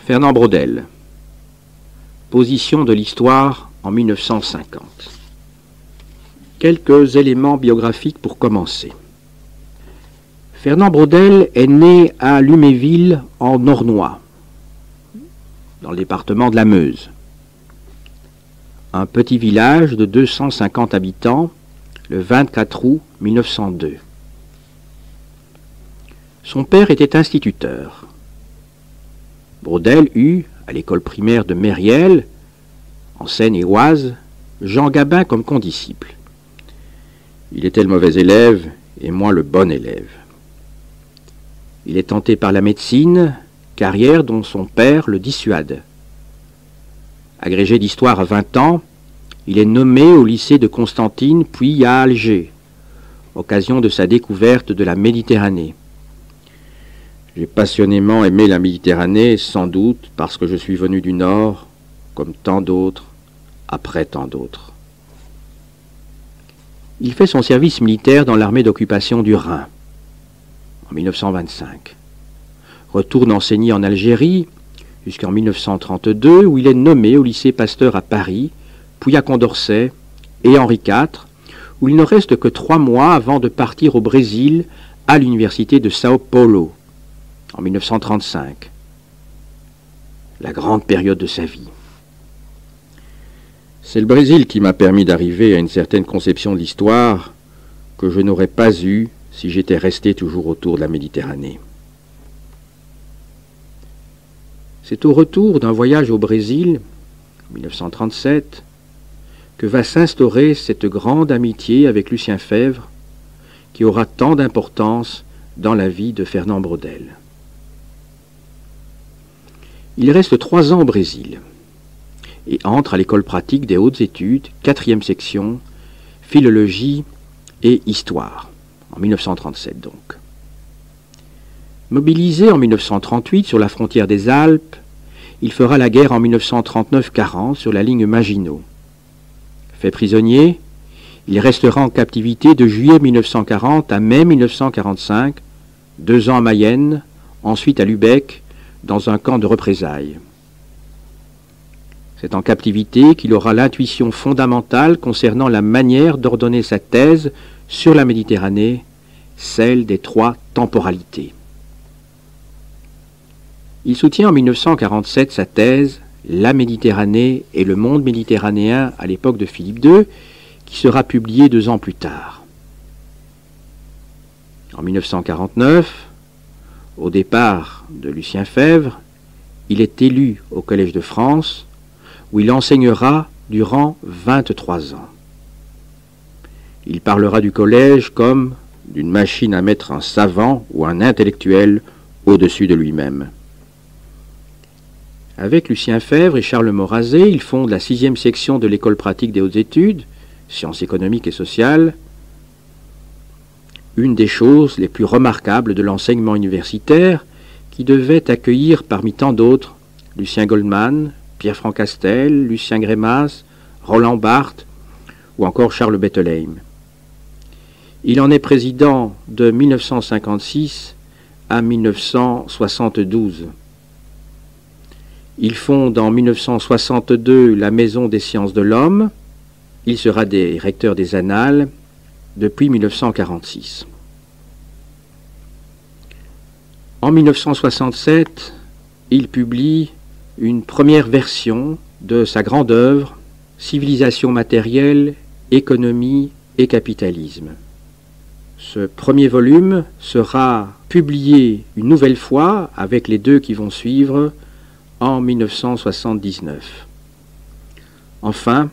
Fernand Braudel. Position de l'histoire en 1950. Quelques éléments biographiques pour commencer. Fernand Braudel est né à Luméville en Ornois, dans le département de la Meuse. Un petit village de 250 habitants, le 24 août 1902. Son père était instituteur. Braudel eut, à l'école primaire de Mériel, en Seine-et-Oise, Jean Gabin comme condisciple. Il était le mauvais élève et moi le bon élève. Il est tenté par la médecine, carrière dont son père le dissuade. Agrégé d'histoire à 20 ans, il est nommé au lycée de Constantine puis à Alger, occasion de sa découverte de la Méditerranée. J'ai passionnément aimé la Méditerranée, sans doute parce que je suis venu du Nord, comme tant d'autres, après tant d'autres. Il fait son service militaire dans l'armée d'occupation du Rhin, en 1925. Retourne enseigner en Algérie, jusqu'en 1932, où il est nommé au lycée Pasteur à Paris, puis à Condorcet et Henri IV, où il ne reste que 3 mois avant de partir au Brésil, à l'université de Sao Paulo, en 1935, la grande période de sa vie. C'est le Brésil qui m'a permis d'arriver à une certaine conception de l'histoire que je n'aurais pas eue si j'étais resté toujours autour de la Méditerranée. C'est au retour d'un voyage au Brésil, en 1937, que va s'instaurer cette grande amitié avec Lucien Febvre qui aura tant d'importance dans la vie de Fernand Braudel. Il reste 3 ans au Brésil et entre à l'école pratique des hautes études, 4e section, philologie et histoire, en 1937 donc. Mobilisé en 1938 sur la frontière des Alpes, il fera la guerre en 1939-40 sur la ligne Maginot. Fait prisonnier, il restera en captivité de juillet 1940 à mai 1945, 2 ans à Mayenne, ensuite à Lübeck, dans un camp de représailles. C'est en captivité qu'il aura l'intuition fondamentale concernant la manière d'ordonner sa thèse sur la Méditerranée, celle des 3 temporalités. Il soutient en 1947 sa thèse « La Méditerranée et le monde méditerranéen à l'époque de Philippe II », qui sera publiée 2 ans plus tard. En 1949, au départ de Lucien Febvre, il est élu au Collège de France, où il enseignera durant 23 ans. Il parlera du collège comme d'une machine à mettre un savant ou un intellectuel au-dessus de lui-même. Avec Lucien Febvre et Charles Morazet, il fonde la 6e section de l'école pratique des hautes études, sciences économiques et sociales, une des choses les plus remarquables de l'enseignement universitaire qui devait accueillir parmi tant d'autres Lucien Goldman, Pierre-Franck Castel, Lucien Grémas, Roland Barthes ou encore Charles Bettelheim. Il en est président de 1956 à 1972. Il fonde en 1962 la Maison des sciences de l'homme. Il sera directeur des Annales depuis 1946. En 1967, il publie une première version de sa grande œuvre « Civilisation matérielle, économie et capitalisme ». Ce premier volume sera publié une nouvelle fois, avec les 2 qui vont suivre, en 1979. Enfin,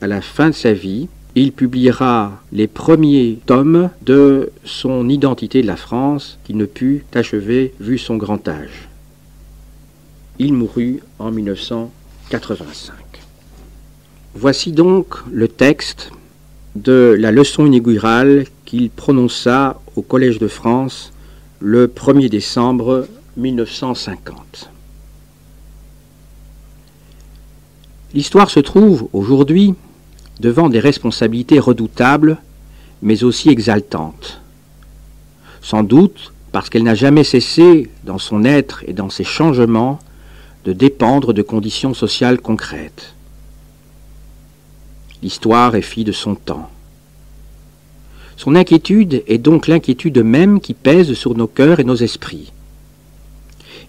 à la fin de sa vie, il publiera les premiers tomes de son Identité de la France, qui ne put achever vu son grand âge. Il mourut en 1985. Voici donc le texte de la leçon inaugurale qu'il prononça au Collège de France le 1er décembre 1950. L'histoire se trouve aujourd'hui devant des responsabilités redoutables, mais aussi exaltantes. Sans doute parce qu'elle n'a jamais cessé, dans son être et dans ses changements, de dépendre de conditions sociales concrètes. L'histoire est fille de son temps. Son inquiétude est donc l'inquiétude même qui pèse sur nos cœurs et nos esprits.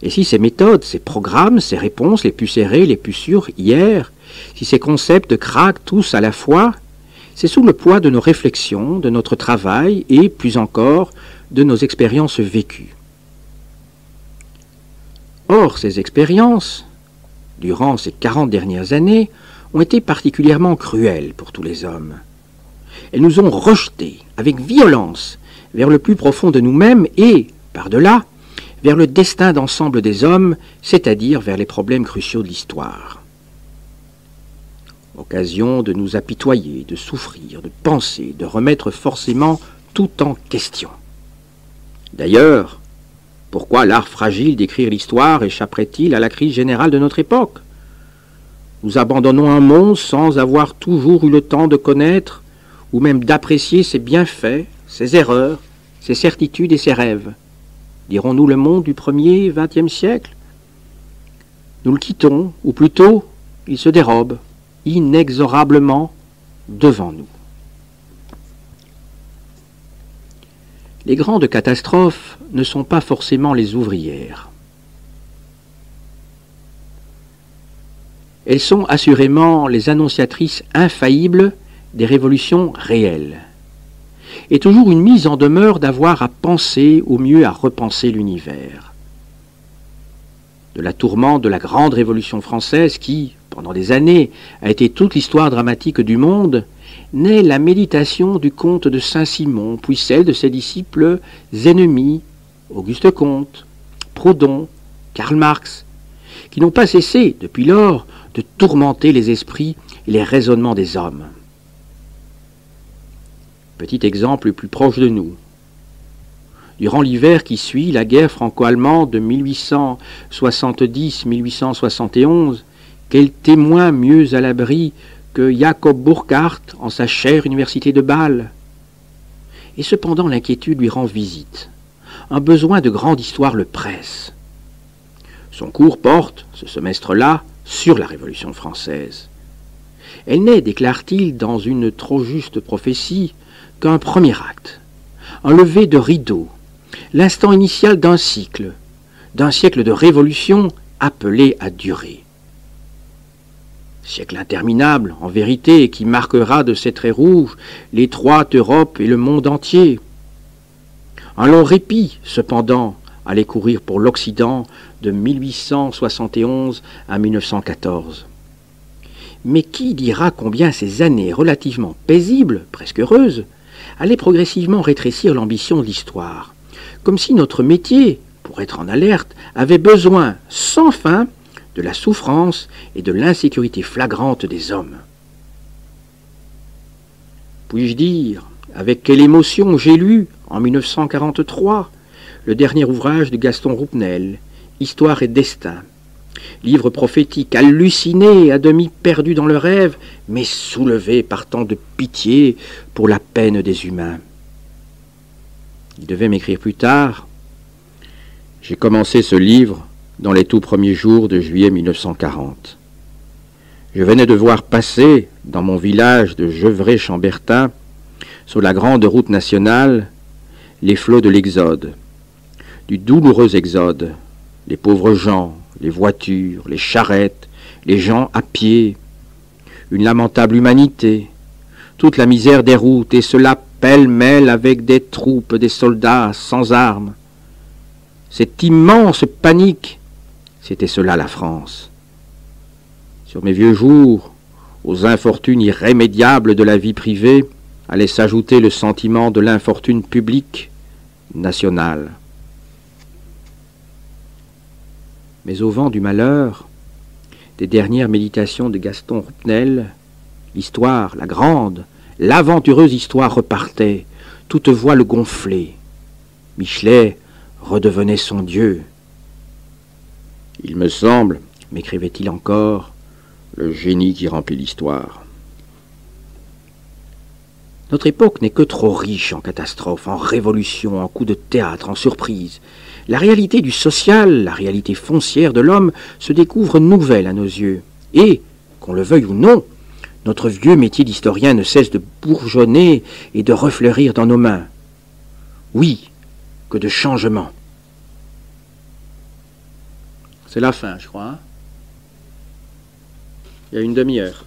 Et si ces méthodes, ces programmes, ces réponses les plus serrées, les plus sûres hier, si ces concepts craquent tous à la fois, c'est sous le poids de nos réflexions, de notre travail et, plus encore, de nos expériences vécues. Or, ces expériences, durant ces 40 dernières années, ont été particulièrement cruelles pour tous les hommes. Elles nous ont rejetés avec violence vers le plus profond de nous-mêmes et, par-delà, vers le destin d'ensemble des hommes, c'est-à-dire vers les problèmes cruciaux de l'histoire. Occasion de nous apitoyer, de souffrir, de penser, de remettre forcément tout en question. D'ailleurs, pourquoi l'art fragile d'écrire l'histoire échapperait-il à la crise générale de notre époque? Nous abandonnons un monde sans avoir toujours eu le temps de connaître ou même d'apprécier ses bienfaits, ses erreurs, ses certitudes et ses rêves. Dirons-nous le monde du premier XXe siècle? Nous le quittons, ou plutôt, il se dérobe, inexorablement, devant nous. Les grandes catastrophes ne sont pas forcément les ouvrières. Elles sont assurément les annonciatrices infaillibles des révolutions réelles, et toujours une mise en demeure d'avoir à penser, au mieux à repenser l'univers. De la tourmente de la grande Révolution française qui, pendant des années, a été toute l'histoire dramatique du monde, naît la méditation du comte de Saint-Simon, puis celle de ses disciples ennemis, Auguste Comte, Proudhon, Karl Marx, qui n'ont pas cessé, depuis lors, de tourmenter les esprits et les raisonnements des hommes. Petit exemple le plus proche de nous. Durant l'hiver qui suit la guerre franco-allemande de 1870-1871, quel témoin mieux à l'abri que Jacob Burckhardt en sa chère université de Bâle? Et cependant l'inquiétude lui rend visite. Un besoin de grande histoire le presse. Son cours porte, ce semestre-là, sur la Révolution française. Elle n'est, déclare-t-il dans une trop juste prophétie, qu'un premier acte, un lever de rideau, l'instant initial d'un siècle de révolution appelé à durer. Siècle interminable, en vérité, qui marquera de ses traits rouges l'étroite Europe et le monde entier. Un long répit, cependant, allait courir pour l'Occident de 1871 à 1914. Mais qui dira combien ces années relativement paisibles, presque heureuses, allaient progressivement rétrécir l'ambition de l'histoire, comme si notre métier, pour être en alerte, avait besoin, sans fin, de la souffrance et de l'insécurité flagrante des hommes. Puis-je dire, avec quelle émotion j'ai lu, en 1943, le dernier ouvrage de Gaston Roupnel, Histoire et destin, livre prophétique, halluciné, à demi perdu dans le rêve, mais soulevé par tant de pitié pour la peine des humains. Il devait m'écrire plus tard. J'ai commencé ce livre dans les tout premiers jours de juillet 1940. Je venais de voir passer, dans mon village de Gevrey-Chambertin, sur la grande route nationale, les flots de l'exode, du douloureux exode, les pauvres gens, les voitures, les charrettes, les gens à pied, une lamentable humanité, toute la misère des routes, et cela pêle-mêle avec des troupes, des soldats sans armes. Cette immense panique, c'était cela la France. Sur mes vieux jours, aux infortunes irrémédiables de la vie privée, allait s'ajouter le sentiment de l'infortune publique, nationale. Mais au vent du malheur, des dernières méditations de Gaston Roupnel, l'histoire, la grande, l'aventureuse histoire repartait, toute voile gonflée. Michelet redevenait son Dieu. Il me semble, m'écrivait-il encore, le génie qui remplit l'histoire. Notre époque n'est que trop riche en catastrophes, en révolutions, en coups de théâtre, en surprises. La réalité du social, la réalité foncière de l'homme se découvre nouvelle à nos yeux. Et, qu'on le veuille ou non, notre vieux métier d'historien ne cesse de bourgeonner et de refleurir dans nos mains. Oui, que de changements. C'est la fin, je crois. Hein? Il y a une demi-heure.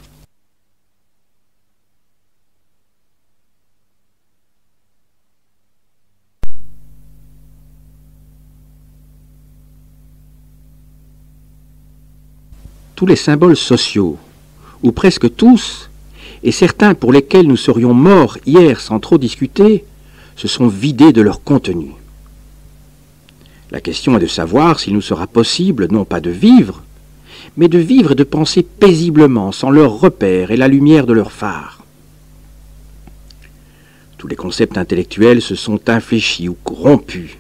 Tous les symboles sociaux, ou presque tous, et certains pour lesquels nous serions morts hier sans trop discuter, se sont vidés de leur contenu. La question est de savoir s'il nous sera possible, non pas de vivre, mais de vivre et de penser paisiblement, sans leurs repères et la lumière de leurs phares. Tous les concepts intellectuels se sont infléchis ou rompus.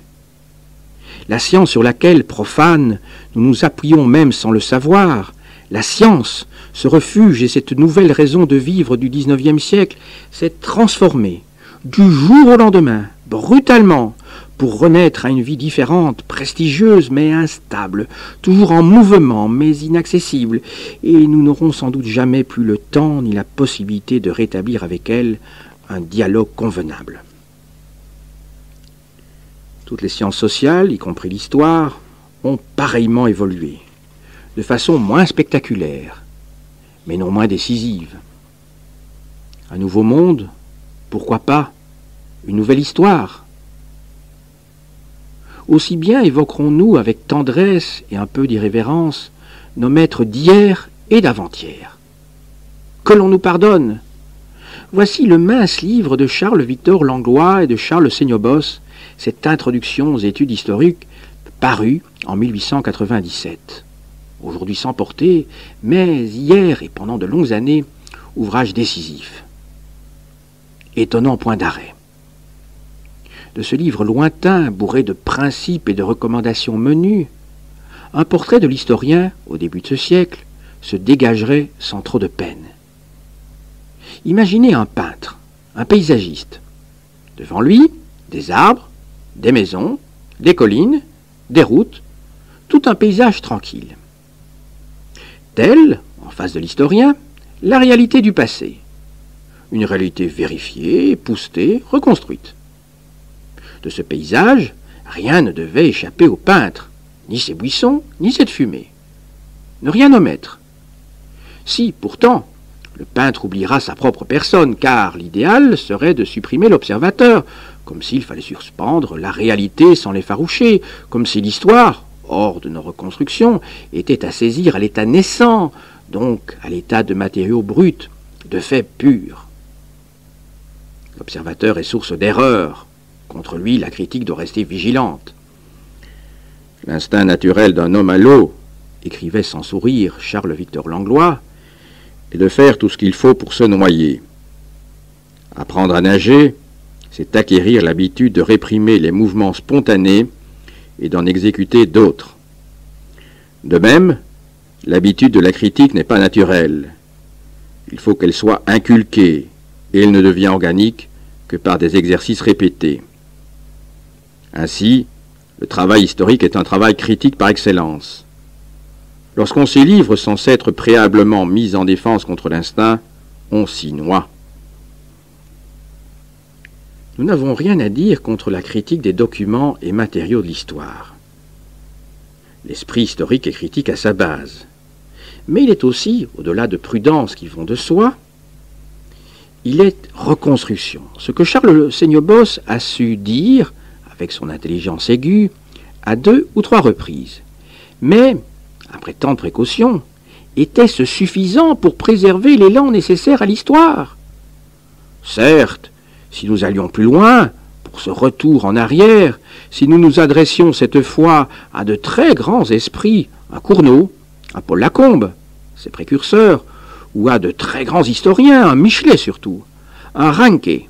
La science sur laquelle, profanes, nous nous appuyons même sans le savoir, la science, ce refuge et cette nouvelle raison de vivre du XIXe siècle, s'est transformée, du jour au lendemain, brutalement, pour renaître à une vie différente, prestigieuse mais instable, toujours en mouvement mais inaccessible, et nous n'aurons sans doute jamais plus le temps ni la possibilité de rétablir avec elle un dialogue convenable. Toutes les sciences sociales, y compris l'histoire, ont pareillement évolué, de façon moins spectaculaire, mais non moins décisive. Un nouveau monde, pourquoi pas une nouvelle histoire? Aussi bien évoquerons-nous avec tendresse et un peu d'irrévérence nos maîtres d'hier et d'avant-hier. Que l'on nous pardonne. Voici le mince livre de Charles-Victor Langlois et de Charles Seignobos, cette introduction aux études historiques parue en 1897. Aujourd'hui sans portée, mais hier et pendant de longues années, ouvrage décisif. Étonnant point d'arrêt. De ce livre lointain, bourré de principes et de recommandations menues, un portrait de l'historien, au début de ce siècle, se dégagerait sans trop de peine. Imaginez un peintre, un paysagiste. Devant lui, des arbres, des maisons, des collines, des routes, tout un paysage tranquille. Telle, en face de l'historien, la réalité du passé. Une réalité vérifiée, époustée, reconstruite. De ce paysage, rien ne devait échapper au peintre, ni ses buissons, ni cette fumée. Ne rien omettre. Si, pourtant, le peintre oubliera sa propre personne, car l'idéal serait de supprimer l'observateur, comme s'il fallait suspendre la réalité sans l'effaroucher, comme si l'histoire, hors de nos reconstructions, était à saisir à l'état naissant, donc à l'état de matériaux bruts, de faits purs. L'observateur est source d'erreur. Contre lui, la critique doit rester vigilante. L'instinct naturel d'un homme à l'eau, écrivait sans sourire Charles-Victor Langlois, est de faire tout ce qu'il faut pour se noyer. Apprendre à nager, c'est acquérir l'habitude de réprimer les mouvements spontanés et d'en exécuter d'autres. De même, l'habitude de la critique n'est pas naturelle. Il faut qu'elle soit inculquée, et elle ne devient organique que par des exercices répétés. Ainsi, le travail historique est un travail critique par excellence. Lorsqu'on s'y livre sans s'être préalablement mis en défense contre l'instinct, on s'y noie. Nous n'avons rien à dire contre la critique des documents et matériaux de l'histoire. L'esprit historique est critique à sa base. Mais il est aussi, au-delà de prudences qui vont de soi, il est reconstruction. Ce que Charles Seignobos a su dire, avec son intelligence aiguë, à 2 ou 3 reprises. Mais, après tant de précautions, était-ce suffisant pour préserver l'élan nécessaire à l'histoire? Certes, si nous allions plus loin, pour ce retour en arrière, si nous nous adressions cette fois à de très grands esprits, à Cournot, à Paul Lacombe, ses précurseurs, ou à de très grands historiens, un Michelet surtout, un Ranke,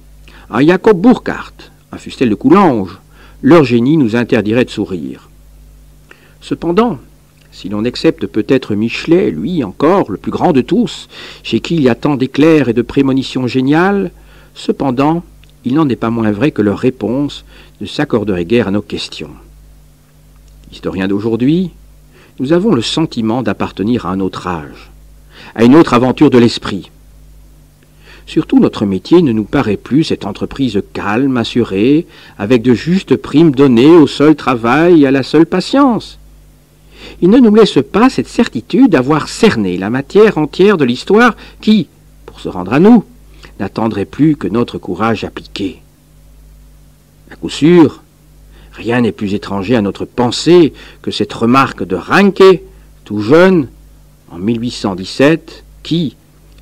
un Jacob Burckhardt, un Fustel de Coulanges, leur génie nous interdirait de sourire. Cependant, si l'on accepte peut-être Michelet, lui encore, le plus grand de tous, chez qui il y a tant d'éclairs et de prémonitions géniales, Cependant, il n'en est pas moins vrai que leurs réponses ne s'accorderaient guère à nos questions. Historiens d'aujourd'hui, nous avons le sentiment d'appartenir à un autre âge, à une autre aventure de l'esprit. Surtout, notre métier ne nous paraît plus cette entreprise calme, assurée, avec de justes primes données au seul travail et à la seule patience. Il ne nous laisse pas cette certitude d'avoir cerné la matière entière de l'histoire qui, pour se rendre à nous, n'attendrait plus que notre courage appliqué. À coup sûr, rien n'est plus étranger à notre pensée que cette remarque de Ranke, tout jeune, en 1817, qui,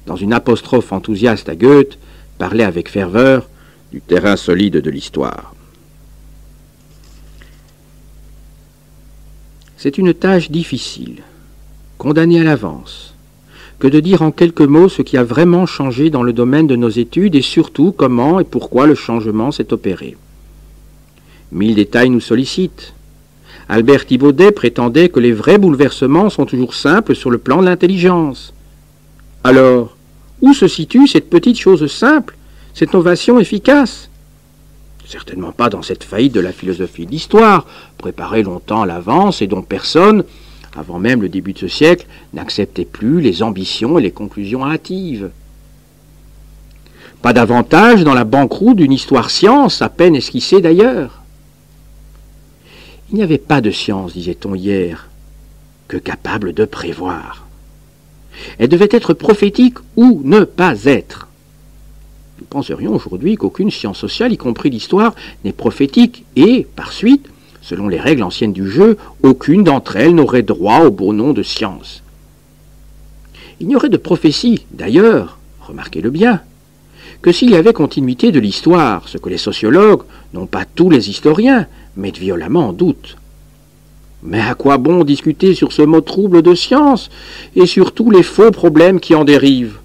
dans une apostrophe enthousiaste à Goethe, parlait avec ferveur du terrain solide de l'histoire. C'est une tâche difficile, condamnée à l'avance, que de dire en quelques mots ce qui a vraiment changé dans le domaine de nos études et surtout comment et pourquoi le changement s'est opéré. 1000 détails nous sollicitent. Albert Thibaudet prétendait que les vrais bouleversements sont toujours simples sur le plan de l'intelligence. Alors, où se situe cette petite chose simple, cette novation efficace? Certainement pas dans cette faillite de la philosophie de l'histoire, préparée longtemps à l'avance et dont personne, avant même le début de ce siècle, n'acceptait plus les ambitions et les conclusions hâtives. Pas davantage dans la banqueroute d'une histoire-science, à peine esquissée d'ailleurs. Il n'y avait pas de science, disait-on hier, que capable de prévoir. Elle devait être prophétique ou ne pas être. Nous penserions aujourd'hui qu'aucune science sociale, y compris l'histoire, n'est prophétique et, par suite, selon les règles anciennes du jeu, aucune d'entre elles n'aurait droit au beau nom de science. Il n'y aurait de prophétie, d'ailleurs, remarquez-le bien, que s'il y avait continuité de l'histoire, ce que les sociologues, non pas tous les historiens, mettent violemment en doute. Mais à quoi bon discuter sur ce mot trouble de science et sur tous les faux problèmes qui en dérivent?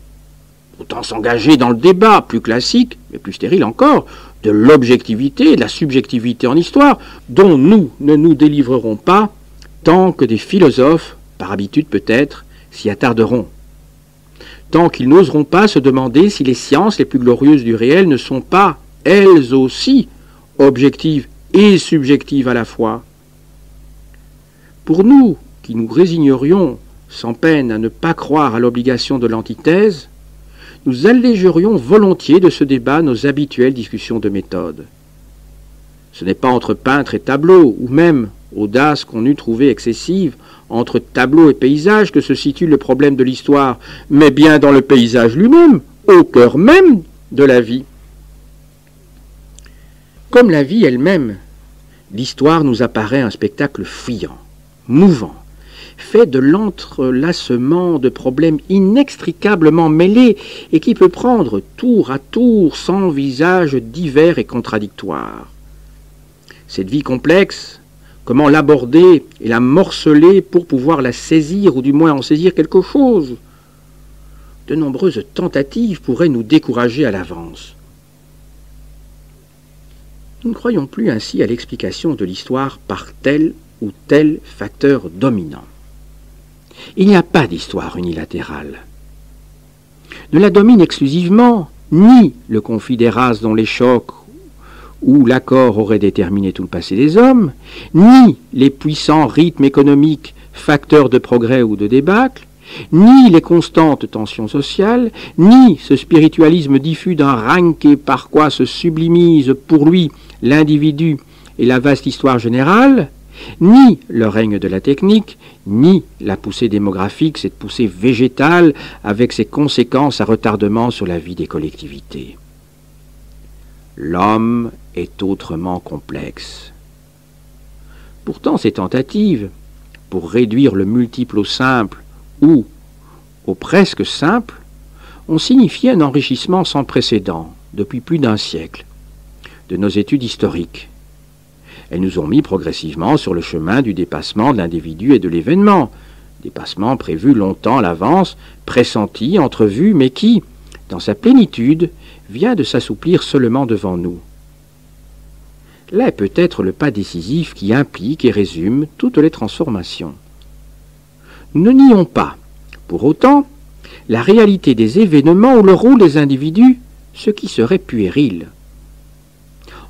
Autant s'engager dans le débat, plus classique, mais plus stérile encore, de l'objectivité et de la subjectivité en histoire, dont nous ne nous délivrerons pas tant que des philosophes, par habitude peut-être, s'y attarderont. Tant qu'ils n'oseront pas se demander si les sciences les plus glorieuses du réel ne sont pas, elles aussi, objectives et subjectives à la fois. Pour nous, qui nous résignerions sans peine à ne pas croire à l'obligation de l'antithèse, nous allégerions volontiers de ce débat nos habituelles discussions de méthode. Ce n'est pas entre peintre et tableau, ou même, audace qu'on eût trouvée excessive, entre tableau et paysage que se situe le problème de l'histoire, mais bien dans le paysage lui-même, au cœur même de la vie. Comme la vie elle-même, l'histoire nous apparaît un spectacle fuyant, mouvant, fait de l'entrelacement de problèmes inextricablement mêlés et qui peut prendre tour à tour 100 visages divers et contradictoires. Cette vie complexe, comment l'aborder et la morceler pour pouvoir la saisir ou du moins en saisir quelque chose? De nombreuses tentatives pourraient nous décourager à l'avance. Nous ne croyons plus ainsi à l'explication de l'histoire par tel ou tel facteur dominant. Il n'y a pas d'histoire unilatérale. Ne la domine exclusivement ni le conflit des races dont les chocs ou l'accord auraient déterminé tout le passé des hommes, ni les puissants rythmes économiques, facteurs de progrès ou de débâcle, ni les constantes tensions sociales, ni ce spiritualisme diffus d'un Ranke par quoi se sublimise pour lui l'individu et la vaste histoire générale, ni le règne de la technique, ni la poussée démographique, cette poussée végétale avec ses conséquences à retardement sur la vie des collectivités. L'homme est autrement complexe. Pourtant, ces tentatives, pour réduire le multiple au simple ou au presque simple, ont signifié un enrichissement sans précédent depuis plus d'un siècle de nos études historiques. Elles nous ont mis progressivement sur le chemin du dépassement de l'individu et de l'événement, dépassement prévu longtemps à l'avance, pressenti, entrevu, mais qui, dans sa plénitude, vient de s'assouplir seulement devant nous. Là est peut-être le pas décisif qui implique et résume toutes les transformations. Nous ne nions pas, pour autant, la réalité des événements ou le rôle des individus ce qui serait puéril.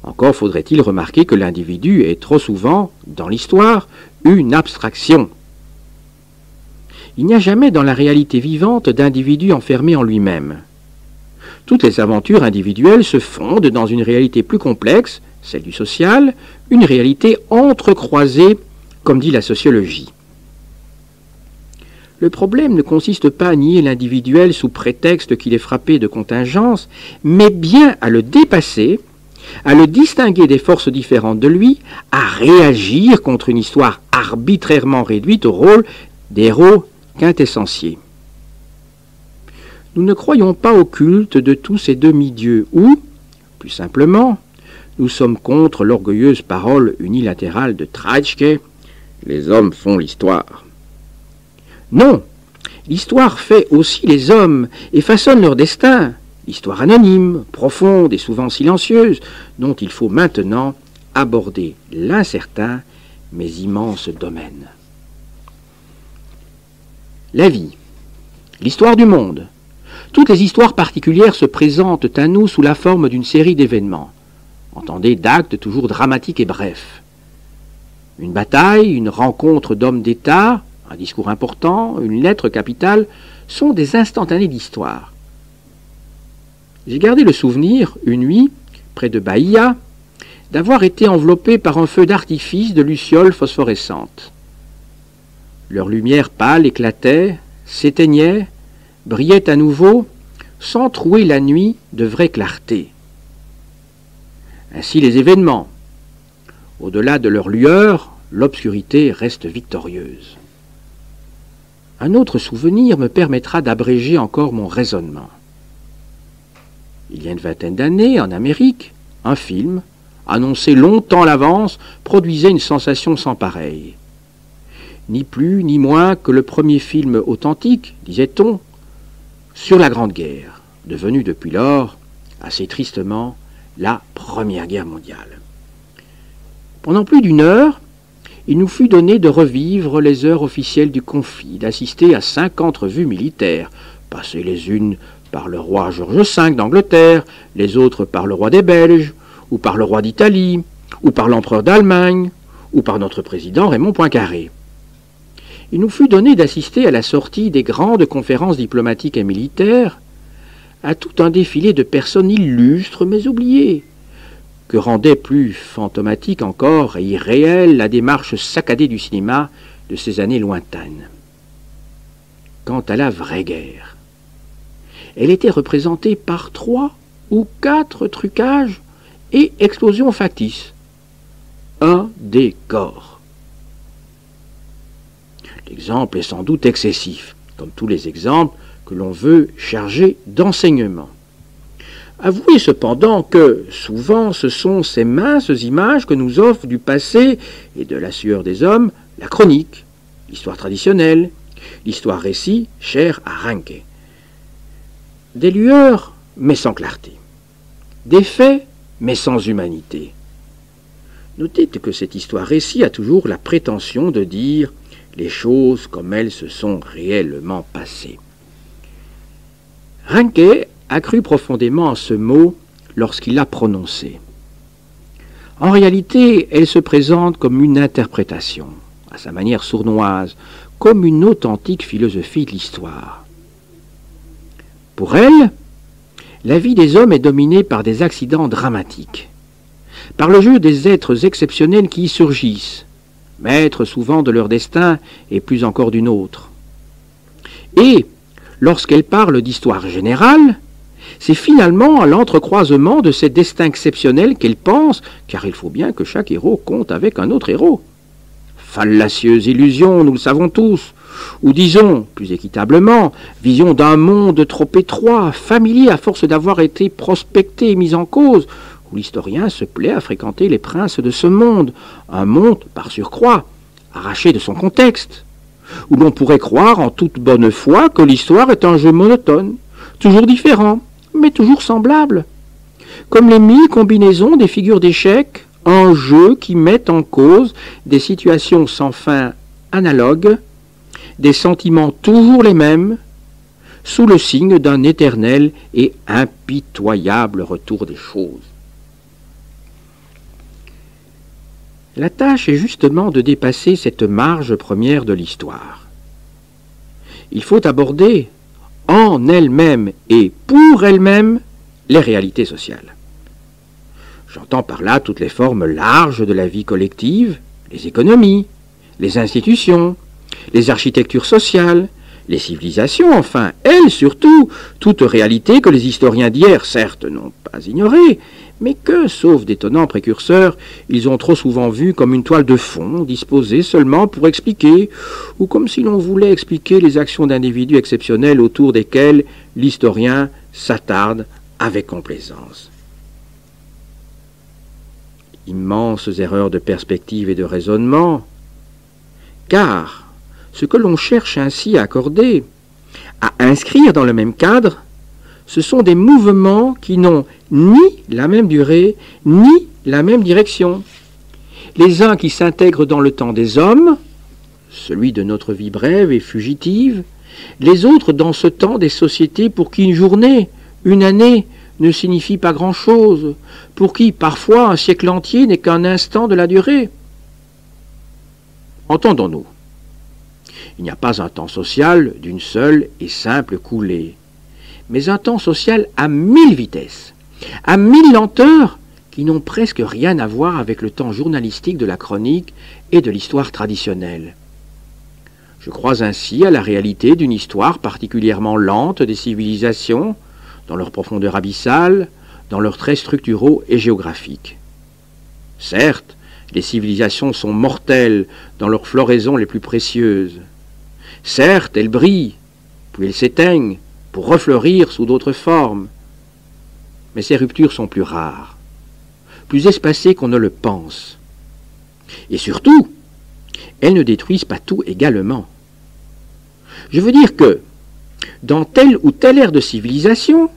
Encore faudrait-il remarquer que l'individu est trop souvent, dans l'histoire, une abstraction. Il n'y a jamais dans la réalité vivante d'individu enfermé en lui-même. Toutes les aventures individuelles se fondent dans une réalité plus complexe, celle du social, une réalité entrecroisée, comme dit la sociologie. Le problème ne consiste pas à nier l'individuel sous prétexte qu'il est frappé de contingence, mais bien à le dépasser, à le distinguer des forces différentes de lui, à réagir contre une histoire arbitrairement réduite au rôle d'héros quintessentiels. Nous ne croyons pas au culte de tous ces demi-dieux ou, plus simplement, nous sommes contre l'orgueilleuse parole unilatérale de Treitschke « Les hommes font l'histoire ». Non, l'histoire fait aussi les hommes et façonne leur destin, l'histoire anonyme, profonde et souvent silencieuse, dont il faut maintenant aborder l'incertain mais immense domaine. La vie, l'histoire du monde. Toutes les histoires particulières se présentent à nous sous la forme d'une série d'événements. Entendez d'actes toujours dramatiques et brefs. Une bataille, une rencontre d'hommes d'État, un discours important, une lettre capitale, sont des instantanés d'histoire. J'ai gardé le souvenir, une nuit, près de Bahia, d'avoir été enveloppé par un feu d'artifice de lucioles phosphorescentes. Leur lumière pâle éclatait, s'éteignait, brillait à nouveau, sans trouer la nuit de vraie clarté. Ainsi les événements. Au-delà de leur lueur, l'obscurité reste victorieuse. Un autre souvenir me permettra d'abréger encore mon raisonnement. Il y a une vingtaine d'années, en Amérique, un film, annoncé longtemps à l'avance, produisait une sensation sans pareille. Ni plus ni moins que le premier film authentique, disait-on, sur la Grande Guerre, devenue depuis lors, assez tristement, la Première Guerre mondiale. Pendant plus d'une heure, il nous fut donné de revivre les heures officielles du conflit, d'assister à 5 entrevues militaires, passées les unes par le roi George V d'Angleterre, les autres par le roi des Belges, ou par le roi d'Italie, ou par l'empereur d'Allemagne, ou par notre président Raymond Poincaré. Il nous fut donné d'assister à la sortie des grandes conférences diplomatiques et militaires, à tout un défilé de personnes illustres mais oubliées, que rendait plus fantomatique encore et irréelle la démarche saccadée du cinéma de ces années lointaines. Quant à la vraie guerre, elle était représentée par 3 ou 4 trucages et explosions factices. Un décor. L'exemple est sans doute excessif, comme tous les exemples que l'on veut charger d'enseignement. Avouez cependant que, souvent, ce sont ces minces images que nous offre du passé et de la sueur des hommes la chronique, l'histoire traditionnelle, l'histoire récit chère à Ranke. Des lueurs, mais sans clarté. Des faits, mais sans humanité. Notez que cette histoire récit a toujours la prétention de dire les choses comme elles se sont réellement passées. Ranke a cru profondément à ce mot lorsqu'il l'a prononcé. En réalité, elle se présente comme une interprétation, à sa manière sournoise, comme une authentique philosophie de l'histoire. Pour elle, la vie des hommes est dominée par des accidents dramatiques, par le jeu des êtres exceptionnels qui y surgissent, maîtres souvent de leur destin et plus encore d'une autre. Et, lorsqu'elle parle d'histoire générale, c'est finalement à l'entrecroisement de ces destins exceptionnels qu'elle pense, car il faut bien que chaque héros compte avec un autre héros. Fallacieuse illusion, nous le savons tous, ou disons, plus équitablement, vision d'un monde trop étroit, familier à force d'avoir été prospecté et mis en cause, où l'historien se plaît à fréquenter les princes de ce monde, un monde, par surcroît, arraché de son contexte, où l'on pourrait croire en toute bonne foi que l'histoire est un jeu monotone, toujours différent, mais toujours semblable, comme les 1000 combinaisons des figures d'échecs, un jeu qui met en cause des situations sans fin analogues, des sentiments toujours les mêmes, sous le signe d'un éternel et impitoyable retour des choses. La tâche est justement de dépasser cette marge première de l'histoire. Il faut aborder en elle-même et pour elle-même les réalités sociales. J'entends par là toutes les formes larges de la vie collective, les économies, les institutions, les architectures sociales, les civilisations, enfin, elles surtout, toute réalité que les historiens d'hier, certes, n'ont pas ignorée, mais que, sauf d'étonnants précurseurs, ils ont trop souvent vu comme une toile de fond, disposée seulement pour expliquer, ou comme si l'on voulait expliquer les actions d'individus exceptionnels autour desquels l'historien s'attarde avec complaisance. Immenses erreurs de perspective et de raisonnement, car ce que l'on cherche ainsi à accorder, à inscrire dans le même cadre, ce sont des mouvements qui n'ont ni la même durée, ni la même direction. Les uns qui s'intègrent dans le temps des hommes, celui de notre vie brève et fugitive, les autres dans ce temps des sociétés pour qui une journée, une année, ne signifie pas grand-chose, pour qui parfois un siècle entier n'est qu'un instant de la durée. Entendons-nous. Il n'y a pas un temps social d'une seule et simple coulée, mais un temps social à 1000 vitesses, à 1000 lenteurs qui n'ont presque rien à voir avec le temps journalistique de la chronique et de l'histoire traditionnelle. Je crois ainsi à la réalité d'une histoire particulièrement lente des civilisations, dans leur profondeur abyssale, dans leurs traits structuraux et géographiques. Certes, les civilisations sont mortelles dans leurs floraisons les plus précieuses. Certes, elles brillent, puis elles s'éteignent, pour refleurir sous d'autres formes. Mais ces ruptures sont plus rares, plus espacées qu'on ne le pense. Et surtout, elles ne détruisent pas tout également. Je veux dire que, dans telle ou telle ère de civilisation,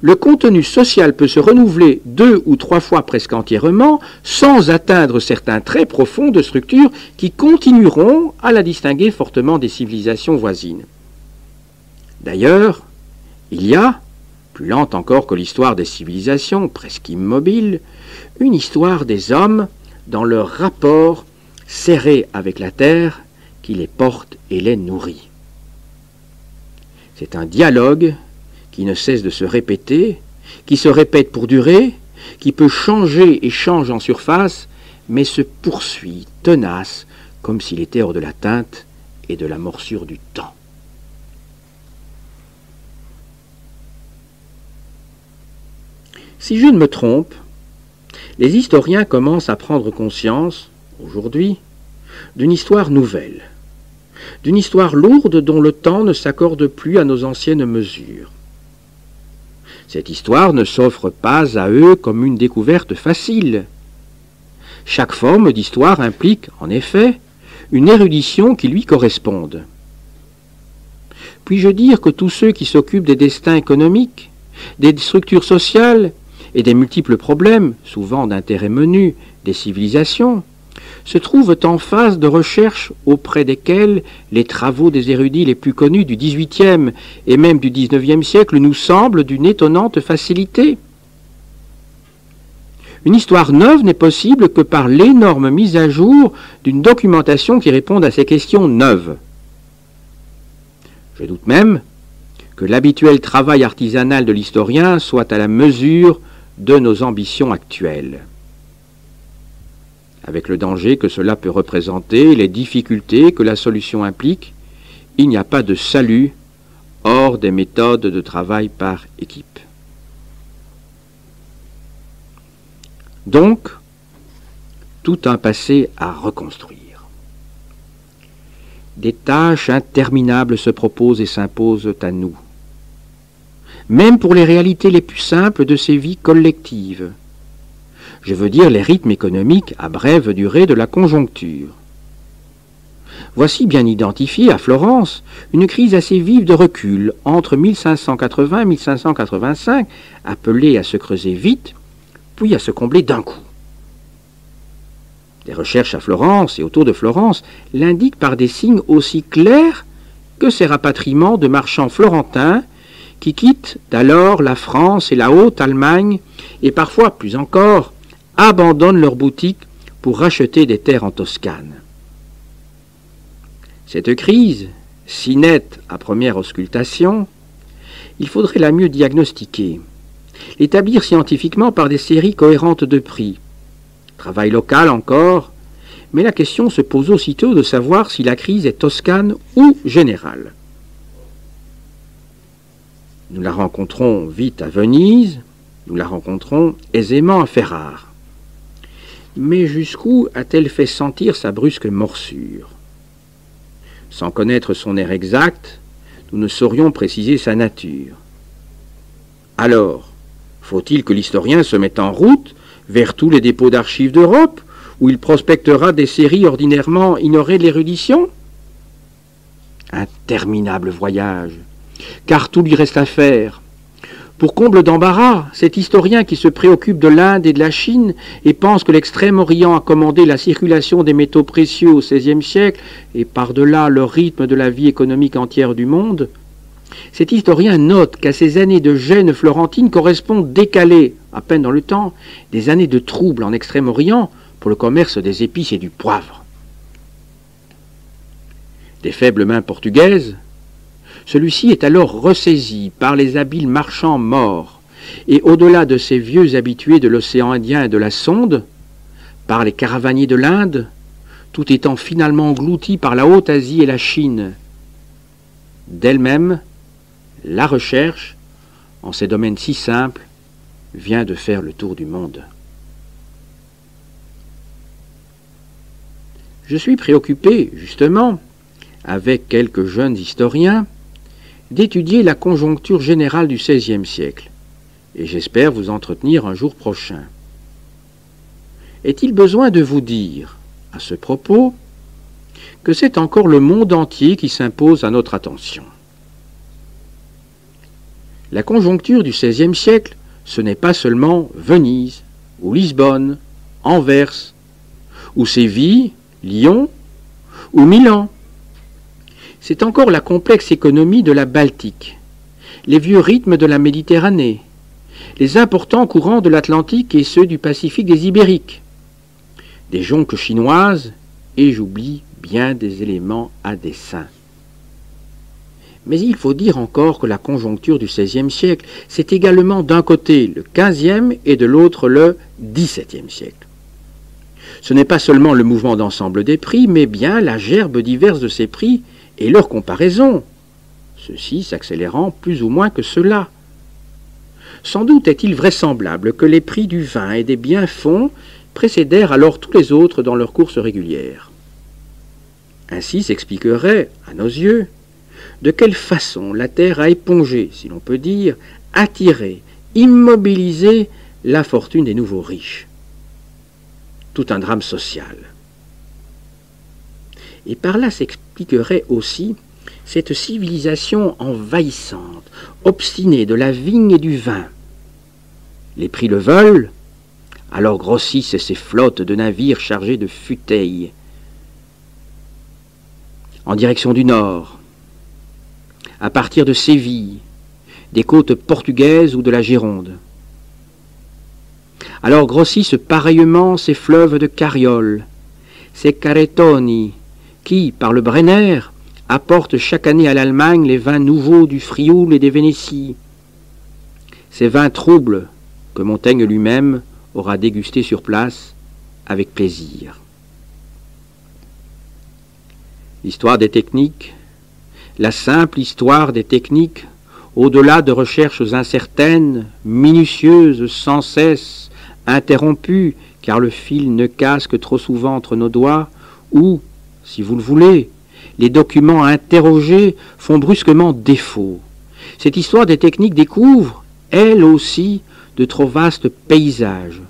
le contenu social peut se renouveler 2 ou 3 fois presque entièrement sans atteindre certains traits profonds de structure qui continueront à la distinguer fortement des civilisations voisines. D'ailleurs, il y a, plus lente encore que l'histoire des civilisations, presque immobile, une histoire des hommes dans leur rapport serré avec la terre qui les porte et les nourrit. C'est un dialogue qui ne cesse de se répéter, qui se répète pour durer, qui peut changer et change en surface, mais se poursuit, tenace, comme s'il était hors de l'atteinte et de la morsure du temps. Si je ne me trompe, les historiens commencent à prendre conscience, aujourd'hui, d'une histoire nouvelle, d'une histoire lourde dont le temps ne s'accorde plus à nos anciennes mesures. Cette histoire ne s'offre pas à eux comme une découverte facile. Chaque forme d'histoire implique, en effet, une érudition qui lui corresponde. Puis-je dire que tous ceux qui s'occupent des destins économiques, des structures sociales et des multiples problèmes, souvent d'intérêt menu, des civilisations, se trouvent en phase de recherche auprès desquelles les travaux des érudits les plus connus du XVIIIe et même du XIXe siècle nous semblent d'une étonnante facilité. Une histoire neuve n'est possible que par l'énorme mise à jour d'une documentation qui réponde à ces questions neuves. Je doute même que l'habituel travail artisanal de l'historien soit à la mesure de nos ambitions actuelles. Avec le danger que cela peut représenter, les difficultés que la solution implique, il n'y a pas de salut hors des méthodes de travail par équipe. Donc, tout un passé à reconstruire. Des tâches interminables se proposent et s'imposent à nous, même pour les réalités les plus simples de ces vies collectives. Je veux dire les rythmes économiques à brève durée de la conjoncture. Voici bien identifiée à Florence une crise assez vive de recul entre 1580 et 1585, appelée à se creuser vite, puis à se combler d'un coup. Des recherches à Florence et autour de Florence l'indiquent par des signes aussi clairs que ces rapatriements de marchands florentins qui quittent d'alors la France et la Haute-Allemagne et parfois, plus encore, abandonnent leurs boutiques pour racheter des terres en Toscane. Cette crise, si nette à première auscultation, il faudrait la mieux diagnostiquer, l'établir scientifiquement par des séries cohérentes de prix. Travail local encore, mais la question se pose aussitôt de savoir si la crise est toscane ou générale. Nous la rencontrons vite à Venise, nous la rencontrons aisément à Ferrare. Mais jusqu'où a-t-elle fait sentir sa brusque morsure? Sans connaître son air exact, nous ne saurions préciser sa nature. Alors, faut-il que l'historien se mette en route vers tous les dépôts d'archives d'Europe, où il prospectera des séries ordinairement ignorées de l'érudition? Interminable voyage, car tout lui reste à faire. Pour comble d'embarras, cet historien qui se préoccupe de l'Inde et de la Chine et pense que l'Extrême-Orient a commandé la circulation des métaux précieux au XVIe siècle et par-delà le rythme de la vie économique entière du monde, cet historien note qu'à ces années de gêne florentine correspondent décalées, à peine dans le temps, des années de troubles en Extrême-Orient pour le commerce des épices et du poivre. Des faibles mains portugaises, celui-ci est alors ressaisi par les habiles marchands morts, et au-delà de ces vieux habitués de l'océan Indien et de la Sonde, par les caravaniers de l'Inde, tout étant finalement englouti par la Haute-Asie et la Chine. D'elle-même, la recherche, en ces domaines si simples, vient de faire le tour du monde. Je suis préoccupé, justement, avec quelques jeunes historiens, d'étudier la conjoncture générale du XVIe siècle, et j'espère vous entretenir un jour prochain. Est-il besoin de vous dire, à ce propos, que c'est encore le monde entier qui s'impose à notre attention? La conjoncture du XVIe siècle, ce n'est pas seulement Venise, ou Lisbonne, Anvers, ou Séville, Lyon, ou Milan. C'est encore la complexe économie de la Baltique, les vieux rythmes de la Méditerranée, les importants courants de l'Atlantique et ceux du Pacifique des Ibériques, des jonques chinoises, et j'oublie bien des éléments à dessein. Mais il faut dire encore que la conjoncture du XVIe siècle, c'est également d'un côté le XVe et de l'autre le XVIIe siècle. Ce n'est pas seulement le mouvement d'ensemble des prix, mais bien la gerbe diverse de ces prix et leur comparaison, ceux-ci s'accélérant plus ou moins que ceux-là. Sans doute est-il vraisemblable que les prix du vin et des biens fonds précédèrent alors tous les autres dans leur course régulière. Ainsi s'expliquerait, à nos yeux, de quelle façon la terre a épongé, si l'on peut dire, attiré, immobilisé la fortune des nouveaux riches. Tout un drame social. Et par là s'expliquerait aussi cette civilisation envahissante, obstinée de la vigne et du vin. Les prix le veulent, alors grossissent ces flottes de navires chargés de futailles en direction du nord, à partir de Séville, des côtes portugaises ou de la Gironde. Alors grossissent pareillement ces fleuves de carrioles, ces carretoni, qui, par le Brenner, apportent chaque année à l'Allemagne les vins nouveaux du Frioul et des Vénéties. Ces vins troubles que Montaigne lui-même aura dégustés sur place avec plaisir. L'histoire des techniques, la simple histoire des techniques, au-delà de recherches incertaines, minutieuses, sans cesse, interrompues, car le fil ne casse que trop souvent entre nos doigts, ou, si vous le voulez, les documents interrogés font brusquement défaut. Cette histoire des techniques découvre, elle aussi, de trop vastes paysages,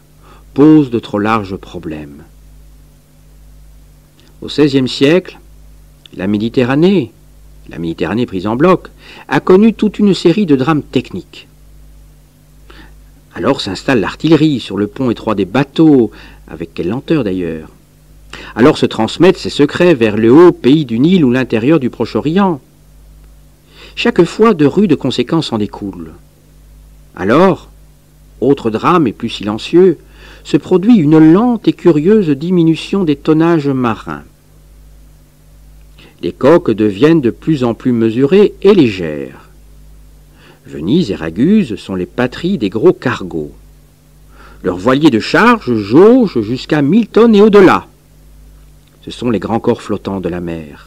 pose de trop larges problèmes. Au XVIe siècle, la Méditerranée prise en bloc, a connu toute une série de drames techniques. Alors s'installe l'artillerie sur le pont étroit des bateaux, avec quelle lenteur d'ailleurs. Alors se transmettent ses secrets vers le haut pays du Nil ou l'intérieur du Proche-Orient. Chaque fois, de rudes conséquences en découlent. Alors, autre drame et plus silencieux, se produit une lente et curieuse diminution des tonnages marins. Les coques deviennent de plus en plus mesurées et légères. Venise et Raguse sont les patries des gros cargos. Leurs voiliers de charge jaugent jusqu'à 1000 tonnes et au-delà. Ce sont les grands corps flottants de la mer.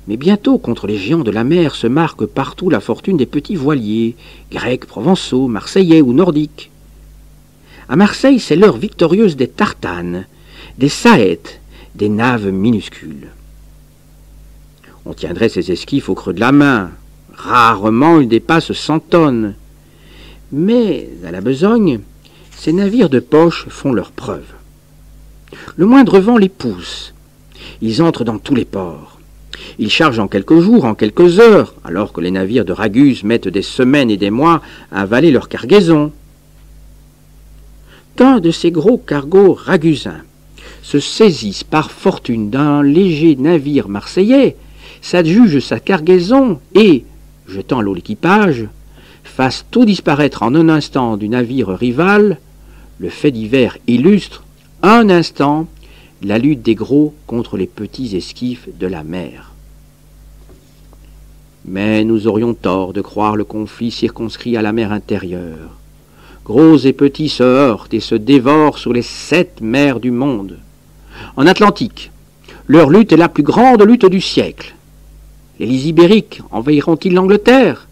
Mais bientôt, contre les géants de la mer, se marque partout la fortune des petits voiliers, grecs, provençaux, marseillais ou nordiques. À Marseille, c'est l'heure victorieuse des tartanes, des saètes, des naves minuscules. On tiendrait ces esquifs au creux de la main. Rarement ils dépassent 100 tonnes. Mais, à la besogne, ces navires de poche font leurs preuves. Le moindre vent les pousse. Ils entrent dans tous les ports. Ils chargent en quelques jours, en quelques heures, alors que les navires de Raguse mettent des semaines et des mois à avaler leur cargaison. Qu'un de ces gros cargos ragusins se saisisse par fortune d'un léger navire marseillais, s'adjuge sa cargaison et, jetant à l'eau l'équipage, fasse tout disparaître en un instant du navire rival, le fait divers illustre, un instant, la lutte des gros contre les petits esquifs de la mer. Mais nous aurions tort de croire le conflit circonscrit à la mer intérieure. Gros et petits se heurtent et se dévorent sur les 7 mers du monde. En Atlantique, leur lutte est la plus grande lutte du siècle. Les îles ibériques envahiront-ils l'Angleterre?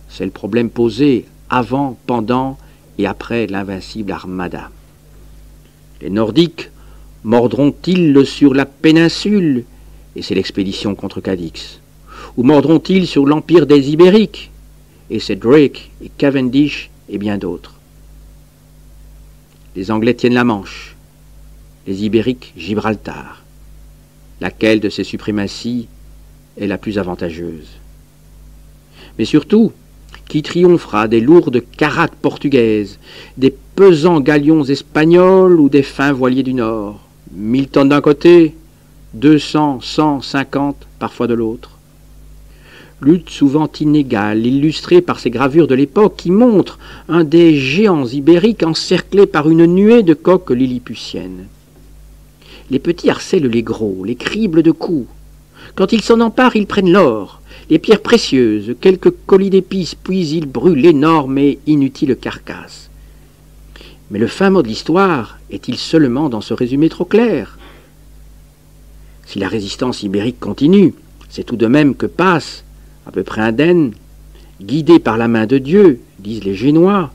C'est le problème posé avant, pendant et après l'invincible armada. Les Nordiques mordront-ils sur la péninsule? Et c'est l'expédition contre Cadix. Ou mordront-ils sur l'empire des Ibériques? Et c'est Drake et Cavendish et bien d'autres. Les Anglais tiennent la Manche, les Ibériques Gibraltar. Laquelle de ces suprématies est la plus avantageuse? Mais surtout, qui triomphera des lourdes caraques portugaises, des pesants galions espagnols ou des fins voiliers du Nord? 1000 tonnes d'un côté, 200, 150 parfois de l'autre. Lutte souvent inégale, illustrée par ces gravures de l'époque qui montrent un des géants ibériques encerclé par une nuée de coques lilliputiennes. Les petits harcèlent les gros, les criblent de coups. Quand ils s'en emparent, ils prennent l'or, les pierres précieuses, quelques colis d'épices, puis ils brûlent l'énorme et inutile carcasse. Mais le fin mot de l'histoire est-il seulement dans ce résumé trop clair? Si la résistance ibérique continue, c'est tout de même que passe, à peu près indemne, guidés par la main de Dieu, disent les Génois,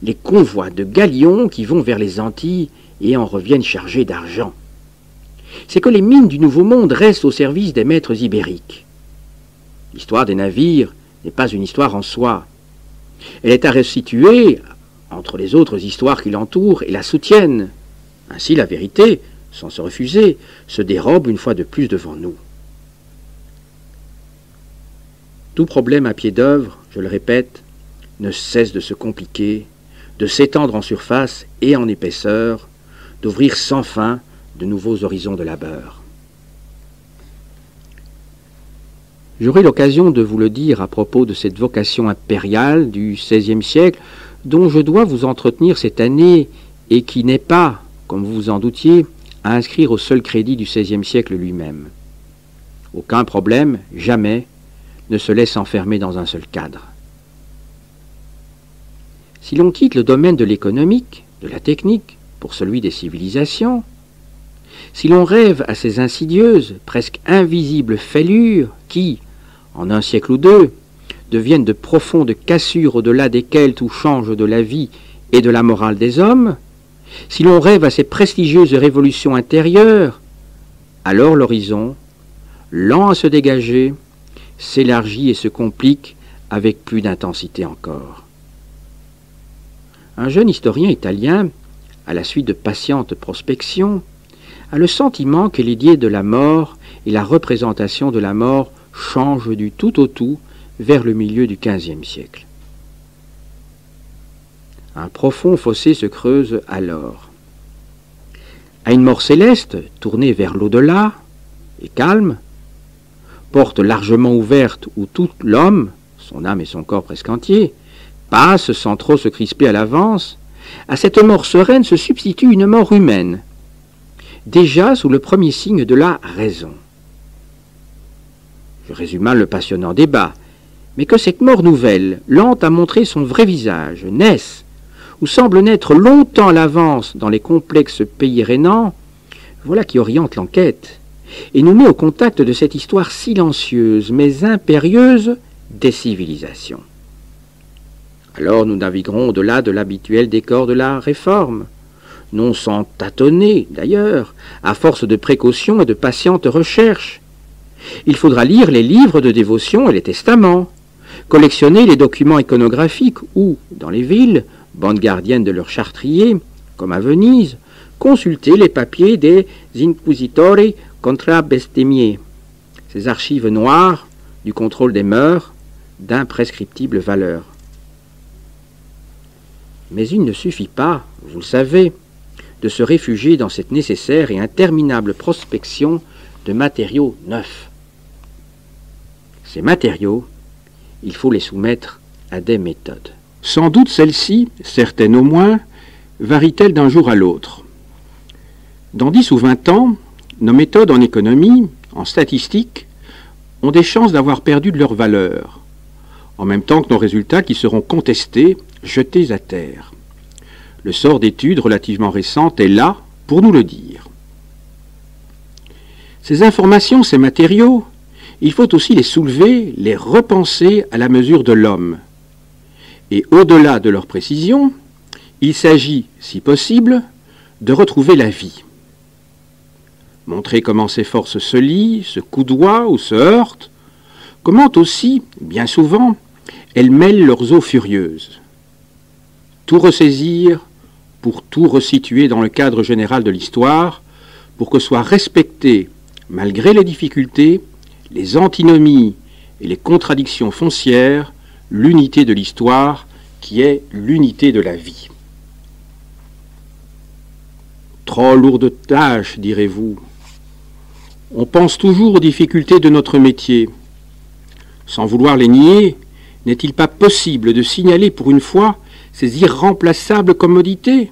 les convois de galions qui vont vers les Antilles et en reviennent chargés d'argent. C'est que les mines du Nouveau Monde restent au service des maîtres ibériques. L'histoire des navires n'est pas une histoire en soi. Elle est à restituer entre les autres histoires qui l'entourent et la soutiennent. Ainsi la vérité, sans se refuser, se dérobe une fois de plus devant nous. Tout problème à pied d'œuvre, je le répète, ne cesse de se compliquer, de s'étendre en surface et en épaisseur, d'ouvrir sans fin de nouveaux horizons de labeur. J'aurai l'occasion de vous le dire à propos de cette vocation impériale du XVIe siècle dont je dois vous entretenir cette année et qui n'est pas, comme vous vous en doutiez, à inscrire au seul crédit du XVIe siècle lui-même. Aucun problème, jamais, ne se laisse enfermer dans un seul cadre. Si l'on quitte le domaine de l'économique, de la technique, pour celui des civilisations, si l'on rêve à ces insidieuses, presque invisibles fêlures qui, en un siècle ou deux, deviennent de profondes cassures au-delà desquelles tout change de la vie et de la morale des hommes, si l'on rêve à ces prestigieuses révolutions intérieures, alors l'horizon, lent à se dégager, s'élargit et se complique avec plus d'intensité encore. Un jeune historien italien, à la suite de patientes prospections, a le sentiment que l'idée de la mort et la représentation de la mort changent du tout au tout vers le milieu du XVe siècle. Un profond fossé se creuse alors. À une mort céleste, tournée vers l'au-delà et calme, porte largement ouverte où tout l'homme, son âme et son corps presque entier, passe sans trop se crisper à l'avance, à cette mort sereine se substitue une mort humaine, déjà sous le premier signe de la raison. Je résume mal le passionnant débat, mais que cette mort nouvelle, lente à montrer son vrai visage, naisse, ou semble naître longtemps à l'avance dans les complexes pays rénants, voilà qui oriente l'enquête, et nous met au contact de cette histoire silencieuse mais impérieuse des civilisations. Alors nous naviguerons au-delà de l'habituel décor de la Réforme, non sans tâtonner d'ailleurs, à force de précaution et de patiente recherche. Il faudra lire les livres de dévotion et les testaments, collectionner les documents iconographiques ou, dans les villes, bandes gardiennes de leurs chartriers, comme à Venise, consulter les papiers des Inquisitori contra Bestemier, ces archives noires du contrôle des mœurs d'imprescriptible valeur. Mais il ne suffit pas, vous le savez, de se réfugier dans cette nécessaire et interminable prospection de matériaux neufs. Ces matériaux, il faut les soumettre à des méthodes. Sans doute celle-ci, certaines au moins, varie-t-elle d'un jour à l'autre. Dans 10 ou 20 ans, nos méthodes en économie, en statistique, ont des chances d'avoir perdu de leur valeur, en même temps que nos résultats qui seront contestés, jetés à terre. Le sort d'études relativement récentes est là pour nous le dire. Ces informations, ces matériaux, il faut aussi les soulever, les repenser à la mesure de l'homme. Et au-delà de leur précision, il s'agit, si possible, de retrouver la vie. Montrer comment ces forces se lient, se coudoient ou se heurtent, comment aussi, bien souvent, elles mêlent leurs eaux furieuses. Tout ressaisir pour tout resituer dans le cadre général de l'histoire, pour que soit respectée, malgré les difficultés, les antinomies et les contradictions foncières, l'unité de l'histoire qui est l'unité de la vie. Trop lourde tâche, direz-vous. On pense toujours aux difficultés de notre métier. Sans vouloir les nier, n'est-il pas possible de signaler pour une fois ces irremplaçables commodités?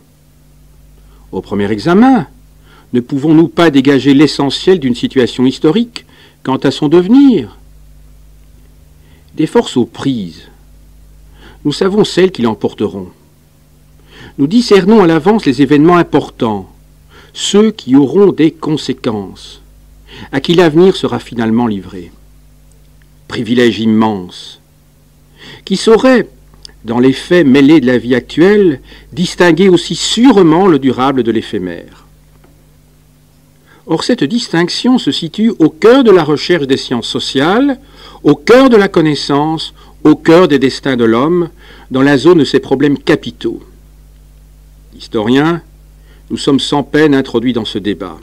Au premier examen, ne pouvons-nous pas dégager l'essentiel d'une situation historique quant à son devenir? Des forces aux prises, nous savons celles qui l'emporteront. Nous discernons à l'avance les événements importants, ceux qui auront des conséquences, à qui l'avenir sera finalement livré. Privilège immense, qui saurait, dans les faits mêlés de la vie actuelle, distinguer aussi sûrement le durable de l'éphémère. Or, cette distinction se situe au cœur de la recherche des sciences sociales, au cœur de la connaissance, au cœur des destins de l'homme, dans la zone de ses problèmes capitaux. Historiens, nous sommes sans peine introduits dans ce débat,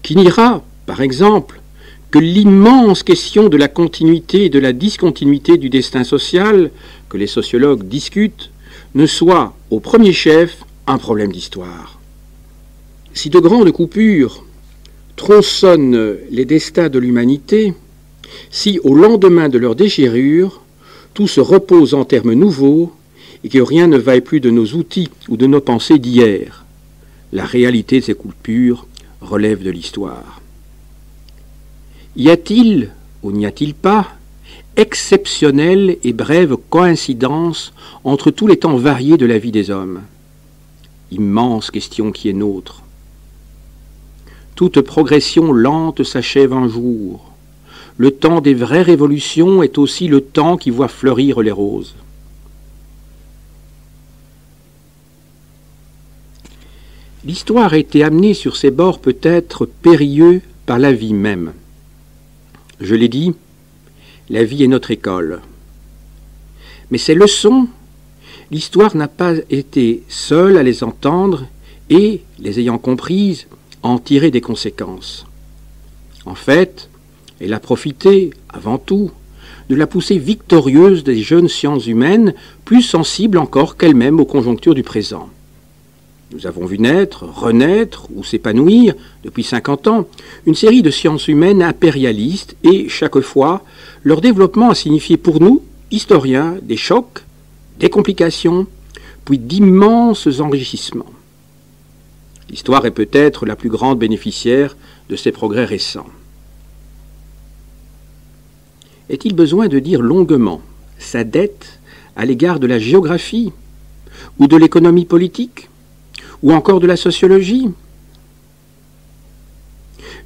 qui n'ira, par exemple, que l'immense question de la continuité et de la discontinuité du destin social, que les sociologues discutent, ne soit, au premier chef, un problème d'histoire. Si de grandes coupures tronçonnent les destins de l'humanité, si, au lendemain de leur déchirure, tout se repose en termes nouveaux et que rien ne vaille plus de nos outils ou de nos pensées d'hier, la réalité de ces coupures relève de l'histoire. Y a-t-il, ou n'y a-t-il pas, exceptionnelle et brève coïncidence entre tous les temps variés de la vie des hommes? Immense question qui est nôtre. Toute progression lente s'achève un jour. Le temps des vraies révolutions est aussi le temps qui voit fleurir les roses. L'histoire a été amenée sur ces bords peut-être périlleux par la vie même. Je l'ai dit, la vie est notre école. Mais ces leçons, l'histoire n'a pas été seule à les entendre et, les ayant comprises, à en tirer des conséquences. En fait, elle a profité, avant tout, de la poussée victorieuse des jeunes sciences humaines, plus sensibles encore qu'elles-mêmes aux conjonctures du présent. Nous avons vu naître, renaître ou s'épanouir, depuis 50 ans, une série de sciences humaines impérialistes et, chaque fois, leur développement a signifié pour nous, historiens, des chocs, des complications, puis d'immenses enrichissements. L'histoire est peut-être la plus grande bénéficiaire de ces progrès récents. Est-il besoin de dire longuement sa dette à l'égard de la géographie ou de l'économie politique ou encore de la sociologie?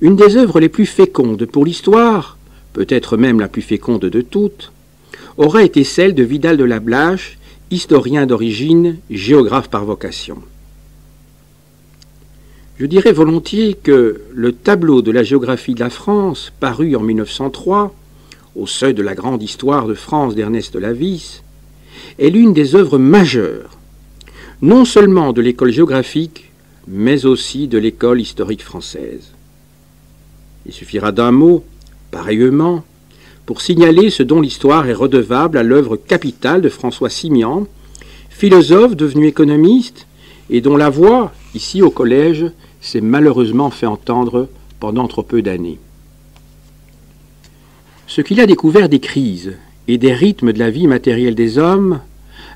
Une des œuvres les plus fécondes pour l'histoire, peut-être même la plus féconde de toutes, aurait été celle de Vidal de la Blache, historien d'origine, géographe par vocation. Je dirais volontiers que le tableau de la géographie de la France, paru en 1903, au seuil de la grande histoire de France d'Ernest Lavis, est l'une des œuvres majeures, non seulement de l'école géographique, mais aussi de l'école historique française. Il suffira d'un mot, pareillement, pour signaler ce dont l'histoire est redevable à l'œuvre capitale de François Simian, philosophe devenu économiste et dont la voix, ici au collège, s'est malheureusement fait entendre pendant trop peu d'années. Ce qu'il a découvert des crises et des rythmes de la vie matérielle des hommes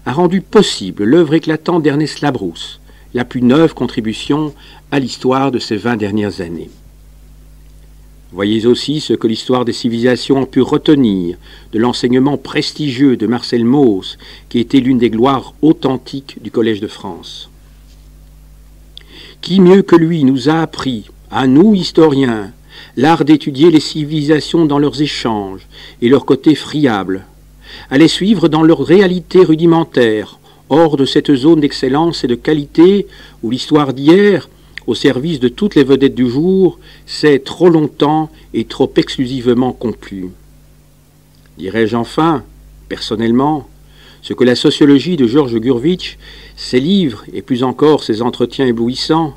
a rendu possible l'œuvre éclatante d'Ernest Labrousse, la plus neuve contribution à l'histoire de ces 20 dernières années. Voyez aussi ce que l'histoire des civilisations a pu retenir de l'enseignement prestigieux de Marcel Mauss, qui était l'une des gloires authentiques du Collège de France. Qui mieux que lui nous a appris, à nous historiens, l'art d'étudier les civilisations dans leurs échanges et leur côté friable, à les suivre dans leur réalité rudimentaire, hors de cette zone d'excellence et de qualité où l'histoire d'hier, au service de toutes les vedettes du jour, s'est trop longtemps et trop exclusivement conclue. Dirais-je enfin, personnellement, ce que la sociologie de Georges Gurvitch, ses livres et plus encore ses entretiens éblouissants,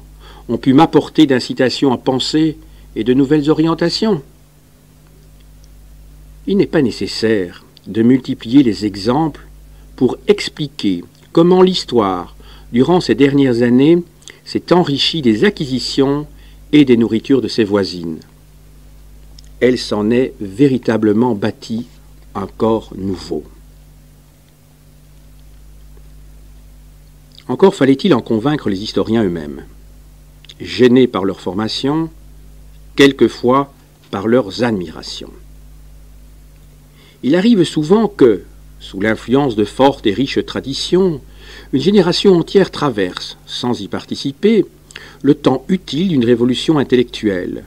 ont pu m'apporter d'incitation à penser et de nouvelles orientations. Il n'est pas nécessaire de multiplier les exemples pour expliquer comment l'histoire, durant ces dernières années, s'est enrichie des acquisitions et des nourritures de ses voisines. Elle s'en est véritablement bâtie un corps nouveau. Encore fallait-il en convaincre les historiens eux-mêmes, gênés par leur formation, quelquefois par leurs admirations. Il arrive souvent que, sous l'influence de fortes et riches traditions, une génération entière traverse, sans y participer, le temps utile d'une révolution intellectuelle.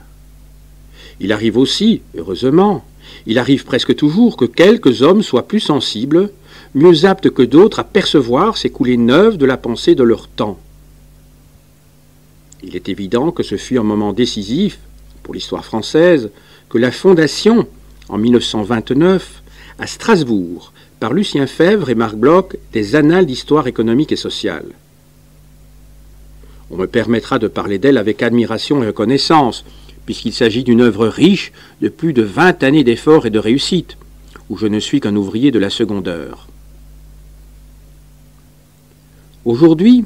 Il arrive aussi, heureusement, il arrive presque toujours que quelques hommes soient plus sensibles, mieux aptes que d'autres à percevoir ces coulées neuves de la pensée de leur temps. Il est évident que ce fut un moment décisif, pour l'histoire française, que la fondation, en 1929, à Strasbourg, par Lucien Febvre et Marc Bloch, des Annales d'histoire économique et sociale. On me permettra de parler d'elle avec admiration et reconnaissance, puisqu'il s'agit d'une œuvre riche de plus de 20 années d'efforts et de réussite, où je ne suis qu'un ouvrier de la seconde heure. Aujourd'hui,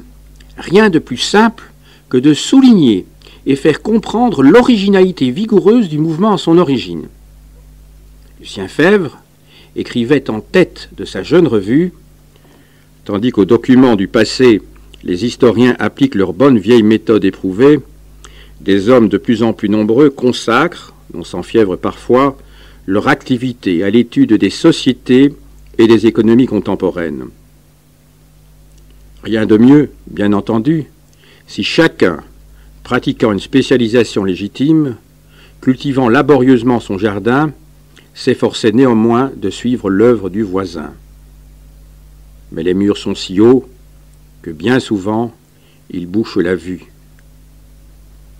rien de plus simple que de souligner et faire comprendre l'originalité vigoureuse du mouvement à son origine. Lucien Febvre écrivait en tête de sa jeune revue, tandis qu'aux documents du passé, les historiens appliquent leur bonne vieille méthode éprouvée, des hommes de plus en plus nombreux consacrent, non sans fièvre parfois, leur activité à l'étude des sociétés et des économies contemporaines. Rien de mieux, bien entendu, si chacun, pratiquant une spécialisation légitime, cultivant laborieusement son jardin, s'efforçait néanmoins de suivre l'œuvre du voisin. Mais les murs sont si hauts que bien souvent ils bouchent la vue.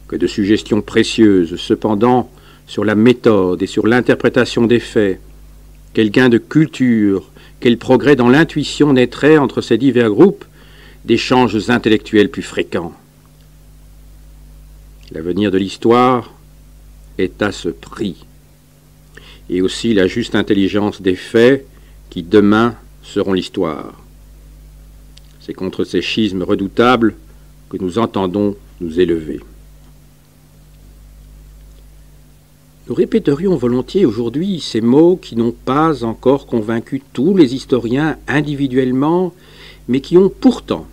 Que de suggestions précieuses, cependant, sur la méthode et sur l'interprétation des faits, quel gain de culture, quel progrès dans l'intuition naîtrait entre ces divers groupes d'échanges intellectuels plus fréquents. L'avenir de l'histoire est à ce prix, et aussi la juste intelligence des faits qui demain seront l'histoire. C'est contre ces schismes redoutables que nous entendons nous élever. Nous répéterions volontiers aujourd'hui ces mots qui n'ont pas encore convaincu tous les historiens individuellement, mais qui ont pourtant,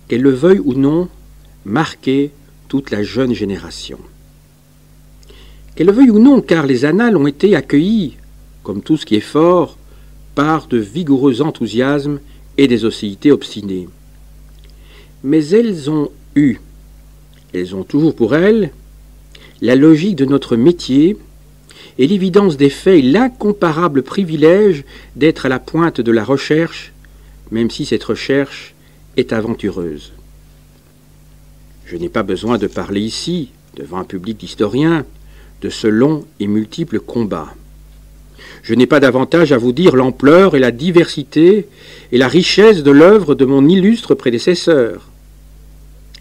qu'elle le veuille ou non, marqué toute la jeune génération. Qu'elle le veuille ou non, car les annales ont été accueillies, comme tout ce qui est fort, par de vigoureux enthousiasmes et des hostilités obstinées. Mais elles ont toujours pour elles, la logique de notre métier et l'évidence des faits et l'incomparable privilège d'être à la pointe de la recherche, même si cette recherche est aventureuse. Je n'ai pas besoin de parler ici, devant un public d'historiens, de ce long et multiple combat. Je n'ai pas davantage à vous dire l'ampleur et la diversité et la richesse de l'œuvre de mon illustre prédécesseur.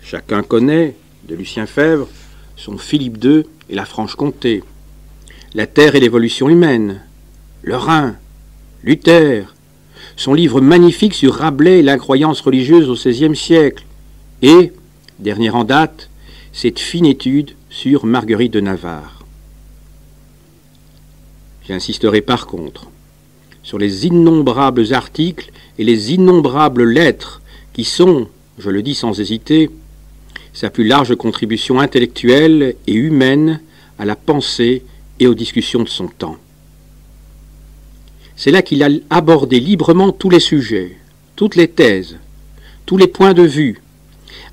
Chacun connaît, de Lucien Febvre, son Philippe II et la Franche-Comté, la Terre et l'évolution humaine, le Rhin, Luther, son livre magnifique sur Rabelais et l'incroyance religieuse au XVIe siècle, et, dernière en date, cette fine étude sur Marguerite de Navarre. J'insisterai par contre sur les innombrables articles et les innombrables lettres qui sont, je le dis sans hésiter, sa plus large contribution intellectuelle et humaine à la pensée et aux discussions de son temps. C'est là qu'il a abordé librement tous les sujets, toutes les thèses, tous les points de vue,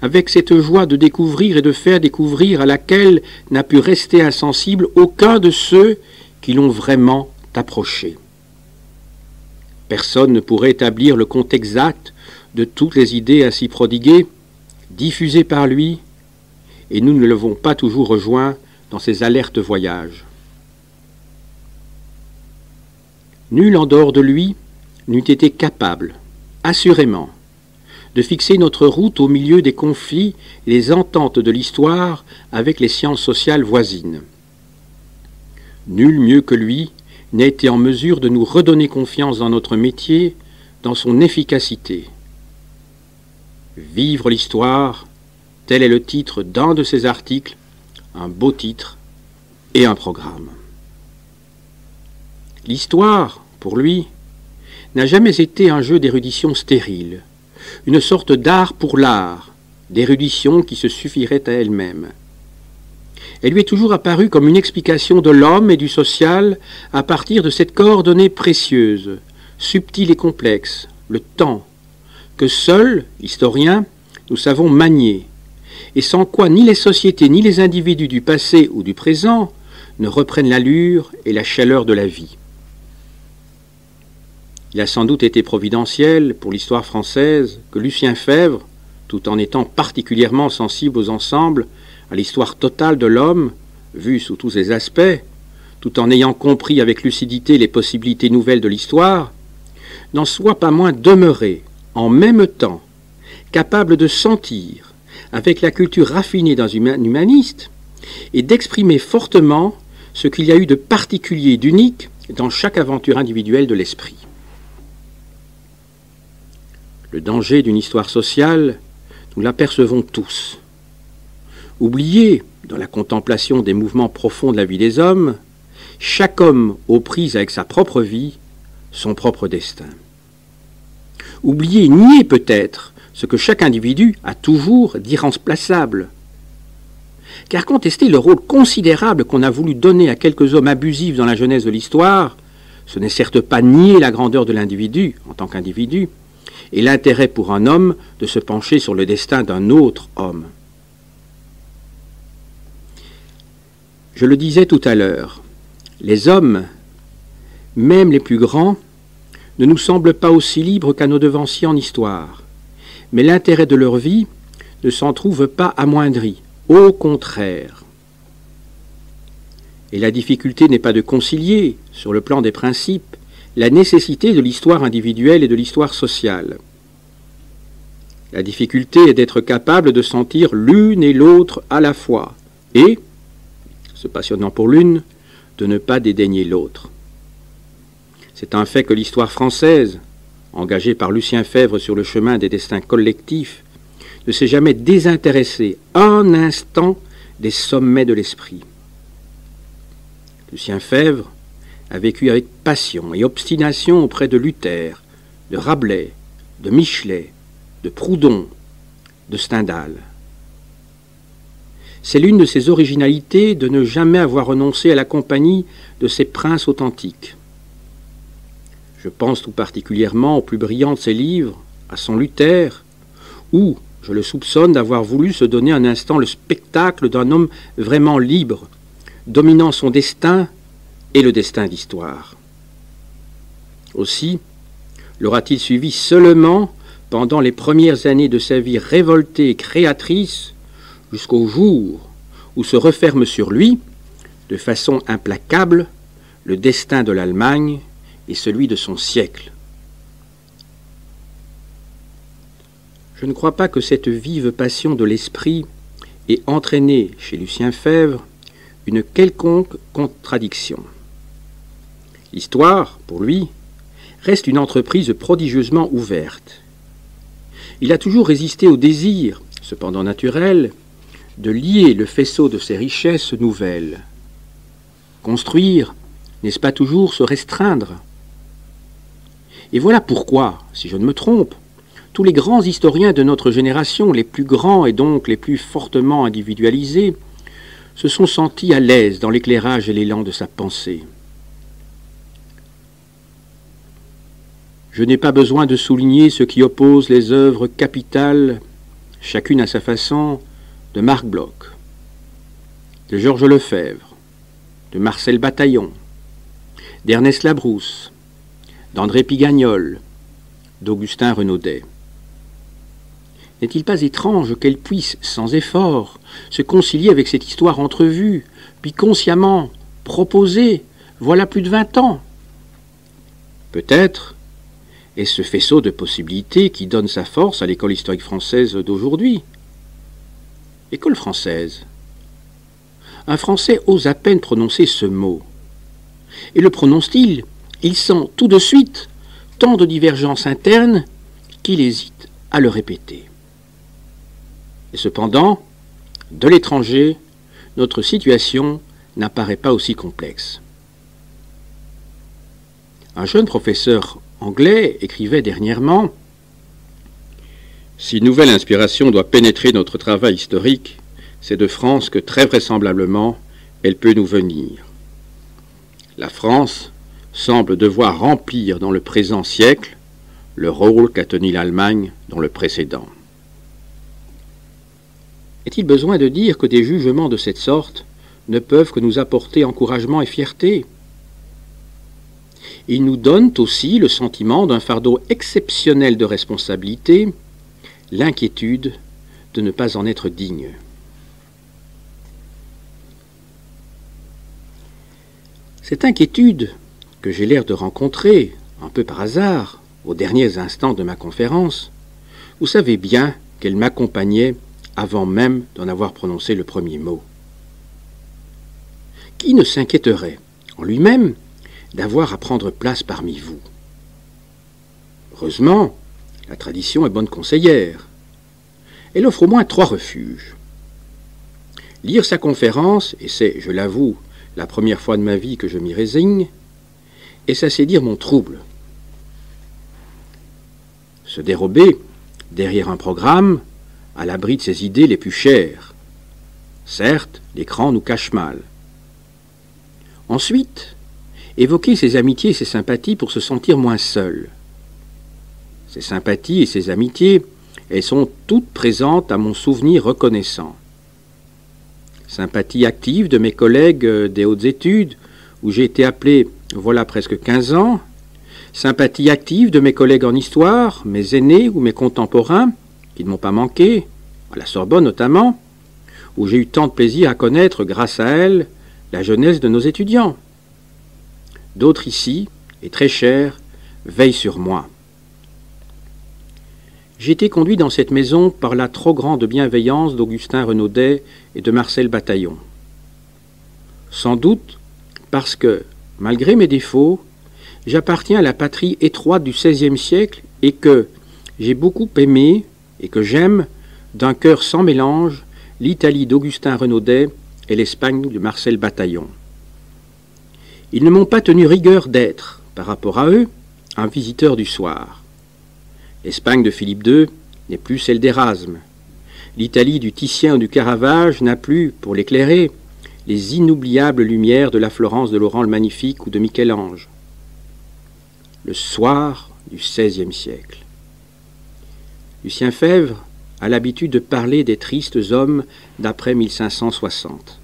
avec cette joie de découvrir et de faire découvrir à laquelle n'a pu rester insensible aucun de ceux qui l'ont vraiment approché. Personne ne pourrait établir le compte exact de toutes les idées ainsi prodiguées, diffusées par lui, et nous ne l'avons pas toujours rejoint dans ses alertes voyages. Nul en dehors de lui n'eût été capable, assurément, de fixer notre route au milieu des conflits et des ententes de l'histoire avec les sciences sociales voisines. Nul mieux que lui n'a été en mesure de nous redonner confiance dans notre métier, dans son efficacité. Vivre l'histoire, tel est le titre d'un de ses articles, un beau titre et un programme. L'histoire, pour lui, n'a jamais été un jeu d'érudition stérile, une sorte d'art pour l'art, d'érudition qui se suffirait à elle-même. Elle lui est toujours apparue comme une explication de l'homme et du social à partir de cette coordonnée précieuse, subtile et complexe, le temps, que seuls, historiens, nous savons manier, et sans quoi ni les sociétés ni les individus du passé ou du présent ne reprennent l'allure et la chaleur de la vie. Il a sans doute été providentiel pour l'histoire française que Lucien Febvre, tout en étant particulièrement sensible aux ensembles, à l'histoire totale de l'homme, vue sous tous ses aspects, tout en ayant compris avec lucidité les possibilités nouvelles de l'histoire, n'en soit pas moins demeuré, en même temps, capable de sentir, avec la culture raffinée d'un humaniste, et d'exprimer fortement ce qu'il y a eu de particulier et d'unique dans chaque aventure individuelle de l'esprit. Le danger d'une histoire sociale, nous l'apercevons tous. Oublié, dans la contemplation des mouvements profonds de la vie des hommes, chaque homme aux prises avec sa propre vie, son propre destin. Oublié, nier peut-être ce que chaque individu a toujours d'irremplaçable. Car contester le rôle considérable qu'on a voulu donner à quelques hommes abusifs dans la jeunesse de l'histoire, ce n'est certes pas nier la grandeur de l'individu en tant qu'individu, et l'intérêt pour un homme de se pencher sur le destin d'un autre homme. Je le disais tout à l'heure, les hommes, même les plus grands, ne nous semblent pas aussi libres qu'à nos devanciers en histoire, mais l'intérêt de leur vie ne s'en trouve pas amoindri, au contraire. Et la difficulté n'est pas de concilier, sur le plan des principes, la nécessité de l'histoire individuelle et de l'histoire sociale. La difficulté est d'être capable de sentir l'une et l'autre à la fois, et, se passionnant pour l'une, de ne pas dédaigner l'autre. C'est un fait que l'histoire française, engagée par Lucien Febvre sur le chemin des destins collectifs, ne s'est jamais désintéressé un instant des sommets de l'esprit. Lucien Febvre a vécu avec passion et obstination auprès de Luther, de Rabelais, de Michelet, de Proudhon, de Stendhal. C'est l'une de ses originalités de ne jamais avoir renoncé à la compagnie de ces princes authentiques. Je pense tout particulièrement au plus brillant de ses livres, à son Luther, où je le soupçonne d'avoir voulu se donner un instant le spectacle d'un homme vraiment libre, dominant son destin et le destin d'histoire. Aussi, l'aura-t-il suivi seulement pendant les premières années de sa vie révoltée et créatrice, jusqu'au jour où se referme sur lui, de façon implacable, le destin de l'Allemagne et celui de son siècle. Je ne crois pas que cette vive passion de l'esprit ait entraîné chez Lucien Febvre une quelconque contradiction. L'histoire, pour lui, reste une entreprise prodigieusement ouverte. Il a toujours résisté au désir, cependant naturel, de lier le faisceau de ses richesses nouvelles. Construire, n'est-ce pas toujours se restreindre? Et voilà pourquoi, si je ne me trompe, tous les grands historiens de notre génération, les plus grands et donc les plus fortement individualisés, se sont sentis à l'aise dans l'éclairage et l'élan de sa pensée. Je n'ai pas besoin de souligner ce qui oppose les œuvres capitales, chacune à sa façon, de Marc Bloch, de Georges Lefebvre, de Marcel Bataillon, d'Ernest Labrousse, d'André Pigagnol, d'Augustin Renaudet. N'est-il pas étrange qu'elle puisse, sans effort, se concilier avec cette histoire entrevue, puis consciemment proposée, voilà plus de 20 ans? Peut-être est-ce ce faisceau de possibilités qui donne sa force à l'école historique française d'aujourd'hui. École française. Un Français ose à peine prononcer ce mot. Et le prononce-t-il? Il sent tout de suite tant de divergences internes qu'il hésite à le répéter. Et cependant, de l'étranger, notre situation n'apparaît pas aussi complexe. Un jeune professeur anglais écrivait dernièrement « Si une nouvelle inspiration doit pénétrer notre travail historique, c'est de France que très vraisemblablement elle peut nous venir. La France semble devoir remplir dans le présent siècle le rôle qu'a tenu l'Allemagne dans le précédent. » Est-il besoin de dire que des jugements de cette sorte ne peuvent que nous apporter encouragement et fierté? Ils nous donnent aussi le sentiment d'un fardeau exceptionnel de responsabilité, l'inquiétude de ne pas en être digne. Cette inquiétude que j'ai l'air de rencontrer, un peu par hasard, aux derniers instants de ma conférence, vous savez bien qu'elle m'accompagnait avant même d'en avoir prononcé le premier mot. Qui ne s'inquiéterait, en lui-même, d'avoir à prendre place parmi vous? Heureusement, la tradition est bonne conseillère. Elle offre au moins 3 refuges. Lire sa conférence, et c'est, je l'avoue, la première fois de ma vie que je m'y résigne, et s'assédir mon trouble. Se dérober derrière un programme, à l'abri de ses idées les plus chères. Certes, l'écran nous cache mal. Ensuite, évoquer ses amitiés et ses sympathies pour se sentir moins seul. Ces sympathies et ces amitiés, elles sont toutes présentes à mon souvenir reconnaissant. Sympathie active de mes collègues des hautes études, où j'ai été appelé voilà presque 15 ans. Sympathie active de mes collègues en histoire, mes aînés ou mes contemporains, qui ne m'ont pas manqué, à la Sorbonne notamment, où j'ai eu tant de plaisir à connaître, grâce à elle, la jeunesse de nos étudiants. D'autres ici, et très chers, veillent sur moi. J'ai été conduit dans cette maison par la trop grande bienveillance d'Augustin Renaudet et de Marcel Bataillon. Sans doute parce que, malgré mes défauts, j'appartiens à la patrie étroite du XVIe siècle et que j'ai beaucoup aimé et que j'aime d'un cœur sans mélange, l'Italie d'Augustin Renaudet et l'Espagne de Marcel Bataillon. Ils ne m'ont pas tenu rigueur d'être, par rapport à eux, un visiteur du soir. L'Espagne de Philippe II n'est plus celle d'Érasme. L'Italie du Titien ou du Caravage n'a plus, pour l'éclairer, les inoubliables lumières de la Florence de Laurent le Magnifique ou de Michel-Ange. Le soir du XVIe siècle. Lucien Febvre a l'habitude de parler des tristes hommes d'après 1560.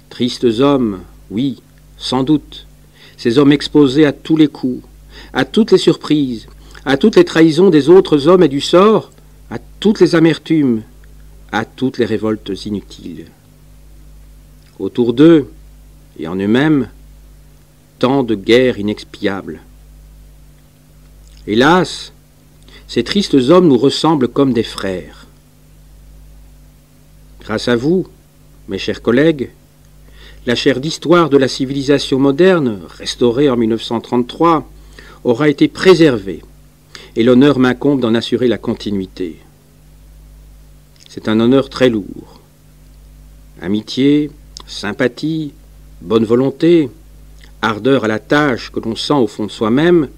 Tristes hommes, oui, sans doute, ces hommes exposés à tous les coups, à toutes les surprises, à toutes les trahisons des autres hommes et du sort, à toutes les amertumes, à toutes les révoltes inutiles. Autour d'eux, et en eux-mêmes, tant de guerres inexpiables. Hélas, ces tristes hommes nous ressemblent comme des frères. Grâce à vous, mes chers collègues, la chaire d'histoire de la civilisation moderne, restaurée en 1933, aura été préservée, et l'honneur m'incombe d'en assurer la continuité. C'est un honneur très lourd. Amitié, sympathie, bonne volonté, ardeur à la tâche que l'on sent au fond de soi-même,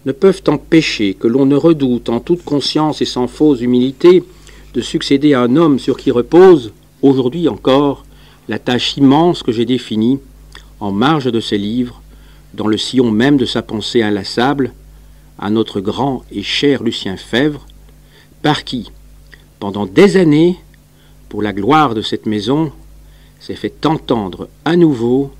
ne peuvent empêcher que l'on ne redoute en toute conscience et sans fausse humilité de succéder à un homme sur qui repose, aujourd'hui encore, la tâche immense que j'ai définie, en marge de ses livres, dans le sillon même de sa pensée inlassable, à notre grand et cher Lucien Febvre, par qui, pendant des années, pour la gloire de cette maison, s'est fait entendre à nouveau